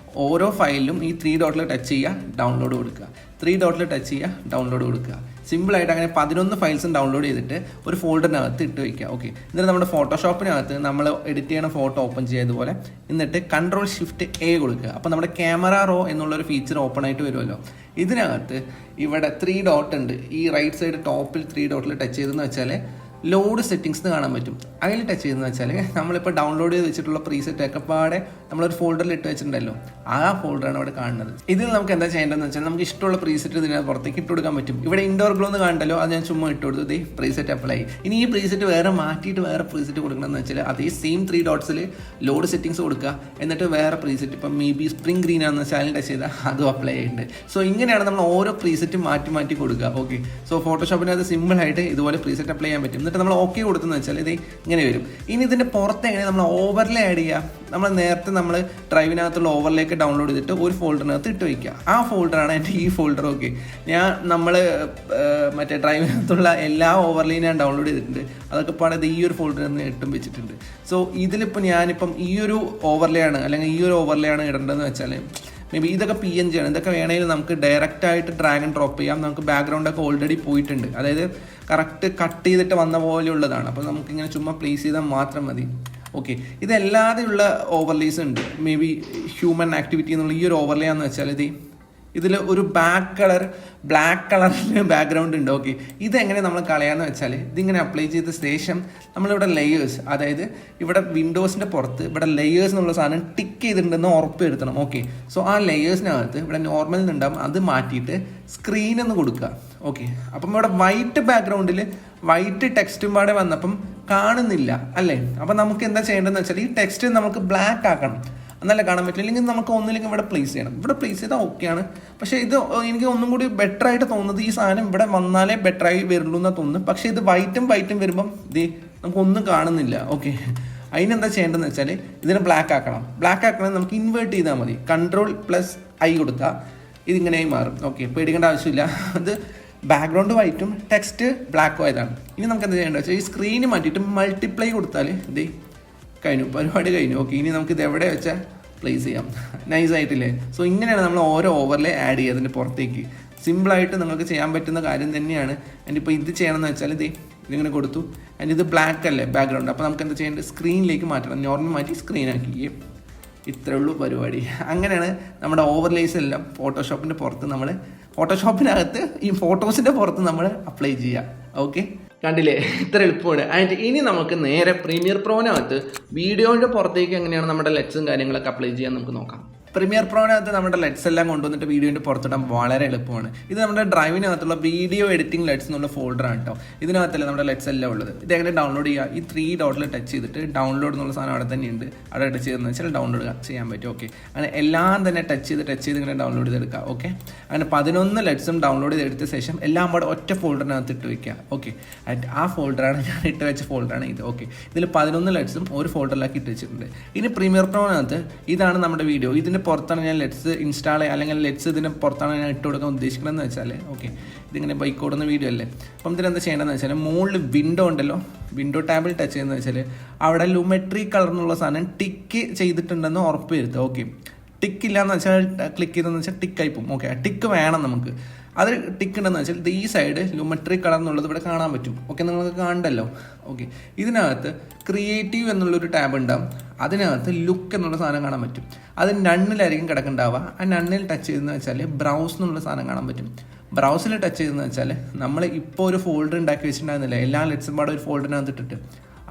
S1: ഓരോ ഫയലിലും ഈ 3 ഡോട്ടിൽ ടച്ച് ചെയ്യുക, ഡൗൺലോഡ് കൊടുക്കുക. 3 ഡോട്ടിൽ ടച്ച് ചെയ്യുക, ഡൗൺലോഡ് കൊടുക്കുക. സിമ്പിളായിട്ട് അങ്ങനെ 11 ഫയൽസും ഡൗൺലോഡ് ചെയ്തിട്ട് ഒരു ഫോൾഡറിനകത്ത് ഇട്ട് വയ്ക്കുക. ഓക്കെ, എന്നിട്ട് നമ്മുടെ ഫോട്ടോഷോപ്പിനകത്ത് നമ്മൾ എഡിറ്റ് ചെയ്യണ ഫോട്ടോ ഓപ്പൺ ചെയ്തതുപോലെ എന്നിട്ട് Ctrl+Shift+A കൊടുക്കുക. അപ്പോൾ നമ്മുടെ ക്യാമറ റോ എന്നുള്ളൊരു ഫീച്ചർ ഓപ്പൺ ആയിട്ട് വരുമല്ലോ. ഇതിനകത്ത് ഇവിടെ 3 ഡോട്ട് ഉണ്ട്. ഈ റൈറ്റ് സൈഡ് ടോപ്പിൽ 3 ഡോട്ടിൽ ടച്ച് ചെയ്തെന്ന് വെച്ചാൽ ലോഡ് സെറ്റിങ്സ് എന്ന് കാണാൻ പറ്റും. അതിൽ ടച്ച് ചെയ്തെന്ന് വെച്ചാൽ നമ്മളിപ്പോൾ ഡൗൺലോഡ് ചെയ്ത് വെച്ചിട്ടുള്ള പ്രീസെറ്റ് ഒക്കെ പാടെ നമ്മളൊരു ഫോൾഡറിൽ ഇട്ട് വെച്ചിട്ടുണ്ടല്ലോ, ആ ഫോൾഡറാണ് ഇവിടെ കാണുന്നത്. ഇതിൽ നമുക്ക് എന്താ ചെയ്യേണ്ടതെന്ന് വെച്ചാൽ നമുക്ക് ഇഷ്ടമുള്ള പ്രീസെറ്റ് ഇതിനകത്ത് പുറത്തേക്ക് ഇട്ട് കൊടുക്കാൻ പറ്റും. ഇവിടെ ഇൻഡോർ ഗ്ലോ എന്ന് കാണണ്ടല്ലോ, അത് ഞാൻ ചുമ്മാ ഇട്ട് കൊടുത്തു. Preset apply. ഇനി ഈ പ്രീസെറ്റ് വേറെ മാറ്റിയിട്ട് വേറെ പ്രീസെറ്റ് കൊടുക്കണമെന്ന് വെച്ചാൽ അതേ സെയിം 3 ഡോട്ട്സിൽ ലോഡ് സെറ്റിങ്സ് കൊടുക്കുക. എന്നിട്ട് വേറെ പ്രീസെറ്റ് ഇപ്പം മേ ബി സ്പ്രിംഗ് ഗ്രീൻ ആണെന്ന് വെച്ചാൽ അതിൽ ടച്ച് ചെയ്താൽ അതും അപ്ലൈ ചെയ്യുന്നുണ്ട്. സോ ഇങ്ങനെയാണ് നമ്മൾ ഓരോ പ്രീസെറ്റും മാറ്റി മാറ്റി കൊടുക്കുക. ഓക്കെ, സോ ഫോട്ടോഷോപ്പിനകത്ത് സിമ്പിളായിട്ട് ഇതുപോലെ പ്രീസെറ്റ് അപ്ലൈ ചെയ്യാൻ പറ്റും. എന്നിട്ട് നമ്മൾ ഓക്കെ കൊടുത്തെന്ന് വെച്ചാൽ ഇത് ഇങ്ങനെ വരും. ഇനി ഇതിൻ്റെ പുറത്ത് എങ്ങനെ നമ്മൾ ഓവർലേ ആഡ് ചെയ്യുക? നമ്മൾ നേരത്തെ നമ്മൾ ഡ്രൈവിനകത്തുള്ള ഓവർലേക്ക് ഡൗൺലോഡ് ചെയ്തിട്ട് ഒരു ഫോൾഡറിനകത്ത് ഇട്ട് വയ്ക്കുക. ആ ഫോൾഡറാണ് എൻ്റെ ഈ ഫോൾഡർ. ഓക്കെ, നമ്മൾ മറ്റേ ഡ്രൈവിനകത്തുള്ള എല്ലാ ഓവർലേയും ഞാൻ ഡൗൺലോഡ് ചെയ്തിട്ടുണ്ട്. അതൊക്കെ പാടെ ഈ ഒരു ഫോൾഡറിൽ നിന്ന് ഇട്ടും വെച്ചിട്ടുണ്ട്. സോ ഇതിലിപ്പോൾ ഞാനിപ്പം ഈ ഒരു ഓവർലേ ആണ് അല്ലെങ്കിൽ ഈ ഒരു ഓവർലേ ആണ് ഇടേണ്ടതെന്ന് വെച്ചാൽ മേ ബി ഇതൊക്കെ PNG ആണ്. ഇതൊക്കെ വേണമെങ്കിൽ നമുക്ക് ഡയറക്റ്റായിട്ട് ഡ്രാഗ് ആൻഡ് ഡ്രോപ്പ് ചെയ്യാം. നമുക്ക് ബാക്ക്ഗ്രൗണ്ടൊക്കെ ഓൾറെഡി പോയിട്ടുണ്ട്, അതായത് കറക്റ്റ് കട്ട് ചെയ്തിട്ട് വന്ന പോലെയുള്ളതാണ്. അപ്പോൾ നമുക്കിങ്ങനെ ചുമ്മാ പ്ലേസ് ചെയ്താൽ മാത്രം മതി. ഓക്കെ, ഇതല്ലാതെയുള്ള ഓവർലേസ് ഉണ്ട്. മേ ബി ഹ്യൂമൻ ആക്ടിവിറ്റി എന്നുള്ള ഈ ഒരു ഓവർലേ ആണെന്ന് വെച്ചാൽ ഇതിൽ ഒരു ബ്ലാക്ക് കളറിൽ ബാക്ക്ഗ്രൗണ്ട് ഉണ്ട്. ഓക്കെ, ഇതെങ്ങനെ നമ്മൾ കളയാന്ന് വെച്ചാൽ ഇതിങ്ങനെ അപ്ലൈ ചെയ്ത ശേഷം നമ്മളിവിടെ ലെയേഴ്സ്, അതായത് ഇവിടെ വിൻഡോസിൻ്റെ പുറത്ത് ഇവിടെ ലെയേഴ്സ് എന്നുള്ള സാധനം ടിക്ക് ചെയ്തിട്ടുണ്ടെന്ന് ഉറപ്പ് വരുത്തണം. ഓക്കെ, സോ ആ ലെയേഴ്സിനകത്ത് ഇവിടെ നോർമൽ എന്നുണ്ടാകും, അത് മാറ്റിയിട്ട് സ്ക്രീൻ എന്ന് കൊടുക്കുക. ഓക്കെ, അപ്പം ഇവിടെ വൈറ്റ് ബാക്ക്ഗ്രൗണ്ടിൽ വൈറ്റ് ടെക്സ്റ്റും പാടെ വന്നപ്പം കാണുന്നില്ല അല്ലേ? അപ്പം നമുക്ക് എന്താ ചെയ്യേണ്ടതെന്ന് വെച്ചാൽ ഈ ടെക്സ്റ്റ് നമുക്ക് ബ്ലാക്ക് ആക്കണം, എന്നല്ല കാണാൻ പറ്റില്ല. ഇല്ലെങ്കിൽ നമുക്ക് ഒന്നില്ലെങ്കിൽ ഇവിടെ പ്ലേസ് ചെയ്യണം. ഇവിടെ പ്ലേസ് ചെയ്താൽ ഓക്കെയാണ്. പക്ഷേ ഇത് എനിക്ക് ഒന്നും കൂടി ബെറ്റർ ആയിട്ട് തോന്നുന്നത് ഈ സാധനം ഇവിടെ വന്നാലേ ബെറ്ററായി വരുള്ളൂ എന്നാണ് തോന്നുന്നത്. പക്ഷേ ഇത് വൈറ്റും വരുമ്പം നമുക്കൊന്നും കാണുന്നില്ല. ഓക്കെ, അതിനെന്താ ചെയ്യേണ്ടതെന്ന് വെച്ചാൽ ഇതിനെ ബ്ലാക്ക് ആക്കണം. ബ്ലാക്ക് ആക്കണമെങ്കിൽ നമുക്ക് ഇൻവേർട്ട് ചെയ്താൽ മതി. Ctrl+I കൊടുത്താൽ ഇതിങ്ങനെയായി മാറും. ഓക്കെ, പേടിക്കേണ്ട ആവശ്യമില്ല. അത് ബാക്ക്ഗ്രൗണ്ട് വൈറ്റും ടെക്സ്റ്റ് ബ്ലാക്കും ആയതാണ്. ഇനി നമുക്ക് എന്താ ചെയ്യേണ്ടത് വെച്ചാൽ ഈ സ്ക്രീന് മാറ്റിയിട്ട് മൾട്ടിപ്ലൈ കൊടുത്താൽ കഴിഞ്ഞു, പരിപാടി കഴിഞ്ഞു. ഓക്കെ, ഇനി നമുക്ക് ഇത് എവിടെ വെച്ചാൽ പ്ലേസ് ചെയ്യാം. നൈസായിട്ടില്ലേ? സോ ഇങ്ങനെയാണ് നമ്മൾ ഓരോ ഓവർലേ ആഡ് ചെയ്യുക അതിൻ്റെ പുറത്തേക്ക്. സിമ്പിളായിട്ട് നിങ്ങൾക്ക് ചെയ്യാൻ പറ്റുന്ന കാര്യം തന്നെയാണ്. ഇപ്പോൾ ഇത് ചെയ്യണമെന്ന് വെച്ചാൽ ഇതിങ്ങനെ കൊടുത്തു. ആൻഡ് ഇത് ബ്ലാക്ക് അല്ലേ ബാക്ക്ഗ്രൗണ്ട്, അപ്പോൾ നമുക്ക് എന്താ ചെയ്യേണ്ടത്? സ്ക്രീനിലേക്ക് മാറ്റണം. നോർമൽ മാറ്റി സ്ക്രീനാക്കി. ഇത്രേ ഉള്ളൂ പരിപാടി. അങ്ങനെയാണ് നമ്മുടെ ഓവർലേസ് എല്ലാം ഫോട്ടോഷോപ്പിൻ്റെ പുറത്ത് ഫോട്ടോഷോപ്പിനകത്ത് ഈ ഫോട്ടോസിൻ്റെ പുറത്ത് നമ്മൾ അപ്ലൈ ചെയ്യുക. ഓക്കെ. കണ്ടില്ലേ, ഇത്ര എളുപ്പമാണ്. ആൻഡ് ഇനി നമുക്ക് നേരെ പ്രീമിയർ പ്രോനകത്ത് വീഡിയോയുടെ പുറത്തേക്ക് എങ്ങനെയാണ് നമ്മുടെ ലെറ്റ്സും കാര്യങ്ങളൊക്കെ അപ്ലൈ ചെയ്യാൻ നമുക്ക് നോക്കാം. പ്രീമിയർ പ്രോനകത്ത് നമ്മുടെ ലെറ്റ്സ് എല്ലാം കൊണ്ടുവന്നിട്ട് വീഡിയോൻ്റെ പുറത്തിടാൻ വളരെ എളുപ്പമാണ്. ഇത് നമ്മുടെ ഡ്രൈവിനകത്തുള്ള വീഡിയോ എഡിറ്റിംഗ് ലെറ്റ്സ് എന്നുള്ള ഫോൾഡറാണ് കേട്ടോ. ഇതിനകത്തല്ല നമ്മുടെ ലെറ്റ്സ് എല്ലാം ഉള്ളത്. ഇതെങ്ങനെ ഡൗൺലോഡ് ചെയ്യുക? ഈ 3 ഡോട്ടിൽ ടച്ച് ചെയ്തിട്ട് ഡൗൺലോഡ് എന്നുള്ള സാധനം അവിടെ തന്നെ ഉണ്ട്. അവിടെ ടച്ച് ചെയ്തെന്ന് വെച്ചാൽ ഡൗൺലോഡ് ചെയ്യാൻ പറ്റും. ഓക്കെ, അങ്ങനെ എല്ലാം തന്നെ ടച്ച് ചെയ്ത് ഇങ്ങനെ ഡൗൺലോഡ് ചെയ്തെടുക്കുക. ഓക്കെ, അങ്ങനെ 11 ലെറ്റ്സും ഡൗൺലോഡ് ചെയ്തെടുത്ത ശേഷം എല്ലാം കൂടെ ഒറ്റ ഫോൾഡറിനകത്ത് ഇട്ട് വയ്ക്കുക. ഓക്കെ, ആ ഫോൾഡറാണ് ഞാൻ ഇട്ട് വെച്ച ഫോൾഡറാണ് ഇത്. ഓക്കെ, ഇതിൽ 11 ലെറ്റ്സും ഒരു ഫോൾഡറിലാക്കി ഇട്ട് വെച്ചിട്ടുണ്ട്. ഇനി പ്രീമിയർ പ്രോനകത്ത് ഇതാണ് നമ്മുടെ വീഡിയോ. ഇതിൻ്റെ പുറത്താണ് ഞാൻ ലെറ്റ്സ് ഇൻസ്റ്റാൾ ചെയ്യുക, അല്ലെങ്കിൽ ലെറ്റ്സ് ഇതിന് പുറത്താണ് ഞാൻ ഇട്ട് കൊടുക്കാൻ ഉദ്ദേശിക്കണമെന്ന് വെച്ചാൽ, ഓക്കെ, ഇതിങ്ങനെ ബൈക്ക് ഓടുന്ന വീഡിയോ അല്ലേ. അപ്പം ഇതിനെന്താ ചെയ്യേണ്ടതെന്ന് വെച്ചാൽ മുകളിൽ വിൻഡോ ഉണ്ടല്ലോ, വിൻഡോ ടാബിൽ ടച്ച് ചെയ്യുന്നത് വെച്ചാൽ അവിടെ ലുമെട്രി കളർ എന്നുള്ള സാധനം ടിക്ക് ചെയ്തിട്ടുണ്ടെന്ന് ഉറപ്പ് വരുത്തുക. ഓക്കെ, ടിക്ക് ഇല്ലയെന്ന് വെച്ചാൽ ക്ലിക്ക് ചെയ്തെന്ന് വെച്ചാൽ ടിക്കായി പോകും. ഓക്കെ, ടിക്ക് വേണം നമുക്ക്. അത് ടിക്ക് ഉണ്ടെന്ന് വെച്ചാൽ ഈ സൈഡ് ലുമെട്രി കളർ എന്നുള്ളത് ഇവിടെ കാണാൻ പറ്റും. ഓക്കെ, നിങ്ങൾക്ക് കാണണ്ടല്ലോ. ഓക്കെ, ഇതിനകത്ത് ക്രിയേറ്റീവ് എന്നുള്ളൊരു ടാബ് ഉണ്ടാവും. അതിനകത്ത് ലുക്ക് എന്നുള്ള സാധനം കാണാൻ പറ്റും. അത് നണ്ണിലായിരിക്കും കിടക്കുന്നുണ്ടാവുക. ആ നണ്ണിൽ ടച്ച് ചെയ്തെന്ന് വെച്ചാൽ ബ്രൗസ് എന്നുള്ള സാധനം കാണാൻ പറ്റും. ബ്രൗസിൽ ടച്ച് ചെയ്തെന്ന് വെച്ചാൽ നമ്മൾ ഇപ്പോൾ ഒരു ഫോൾഡർ ഉണ്ടാക്കി വെച്ചിട്ടുണ്ടായിരുന്നില്ല, എല്ലാ ലെറ്റ്സും പാടെ ഒരു ഫോൾഡറിനകത്ത് ഇട്ടിട്ട്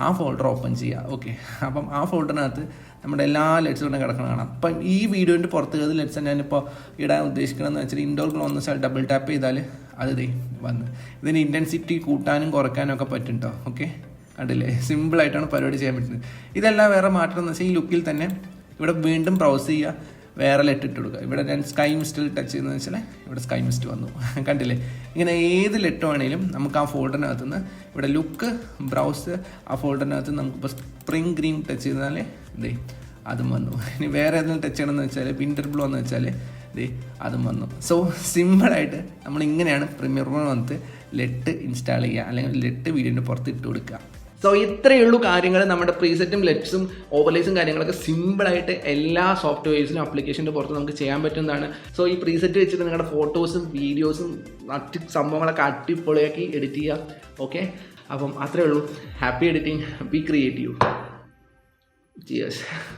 S1: ആ ഫോൾഡർ ഓപ്പൺ ചെയ്യുക. ഓക്കെ, അപ്പം ആ ഫോൾഡറിനകത്ത് നമ്മുടെ എല്ലാ ലെറ്റ്സും കൊണ്ട് കിടക്കണം കാണാം. അപ്പം ഈ വീഡിയോൻ്റെ പുറത്ത് ലെറ്റ്സ് ഞാനിപ്പോൾ ഇടാൻ ഉദ്ദേശിക്കണമെന്ന് വെച്ചാൽ ഇൻഡോർ ഗ്ലോ എന്ന് വെച്ചാൽ ഡബിൾ ടാപ്പ് ചെയ്താൽ അത് വന്ന് ഇതിന് ഇൻറ്റൻസിറ്റി കൂട്ടാനും കുറയ്ക്കാനും ഒക്കെ പറ്റും കേട്ടോ. ഓക്കെ, കണ്ടില്ലേ, സിമ്പിളായിട്ടാണ് പരിപാടി ചെയ്യാൻ പറ്റുന്നത്. ഇതെല്ലാം വേറെ മാറ്റം എന്ന് വെച്ചാൽ ഈ ലുക്കിൽ തന്നെ ഇവിടെ വീണ്ടും ബ്രൗസ് ചെയ്യുക, വേറെ ലെറ്റ് ഇട്ട് കൊടുക്കുക. ഇവിടെ ഞാൻ സ്കൈ മിസ്റ്റിൽ ടച്ച് ചെയ്യുന്നത് വെച്ചാൽ ഇവിടെ സ്കൈ മിസ്റ്റ് വന്നു. കണ്ടില്ലേ, ഇങ്ങനെ ഏത് ലെറ്റ് വേണമെങ്കിലും നമുക്ക് ആ ഫോൾഡറിനകത്ത് നിന്ന് ഇവിടെ ലുക്ക് ബ്രൗസ്, ആ ഫോൾഡറിനകത്ത് നമുക്കിപ്പോൾ സ്പ്രിംഗ് ഗ്രീൻ ടച്ച് ചെയ്താൽ അതും വന്നു. ഇനി വേറെ ഏതെങ്കിലും ടച്ച് ചെയ്യണമെന്ന് വെച്ചാൽ വിൻ്റർ ബ്ലൂ എന്ന് വെച്ചാൽ അതും വന്നു. സോ സിമ്പിളായിട്ട് നമ്മളിങ്ങനെയാണ് പ്രീമിയർ പ്രോ വന്നിട്ട് ലെറ്റ് ഇൻസ്റ്റാൾ ചെയ്യുക, അല്ലെങ്കിൽ ലെറ്റ് വീഡിയോൻ്റെ പുറത്ത് ഇട്ട് കൊടുക്കുക. സോ ഇത്രയേ ഉള്ളൂ കാര്യങ്ങൾ. നമ്മുടെ പ്രീസെറ്റും ലെറ്റ്സും ഓവർലേസും കാര്യങ്ങളൊക്കെ സിമ്പിളായിട്ട് എല്ലാ സോഫ്റ്റ്വെയർസിലും ആപ്ലിക്കേഷൻ്റെ പുറത്ത് നമുക്ക് ചെയ്യാൻ പറ്റുന്നതാണ്. സോ ഈ പ്രീസെറ്റ് വെച്ചിട്ട് നിങ്ങളുടെ ഫോട്ടോസും വീഡിയോസും മറ്റ് സംഭവങ്ങളൊക്കെ അടിപൊളിയാക്കി എഡിറ്റ് ചെയ്യുക. ഓക്കെ, അപ്പം അത്രയേ ഉള്ളൂ. Happy editing, B creative. Cheers.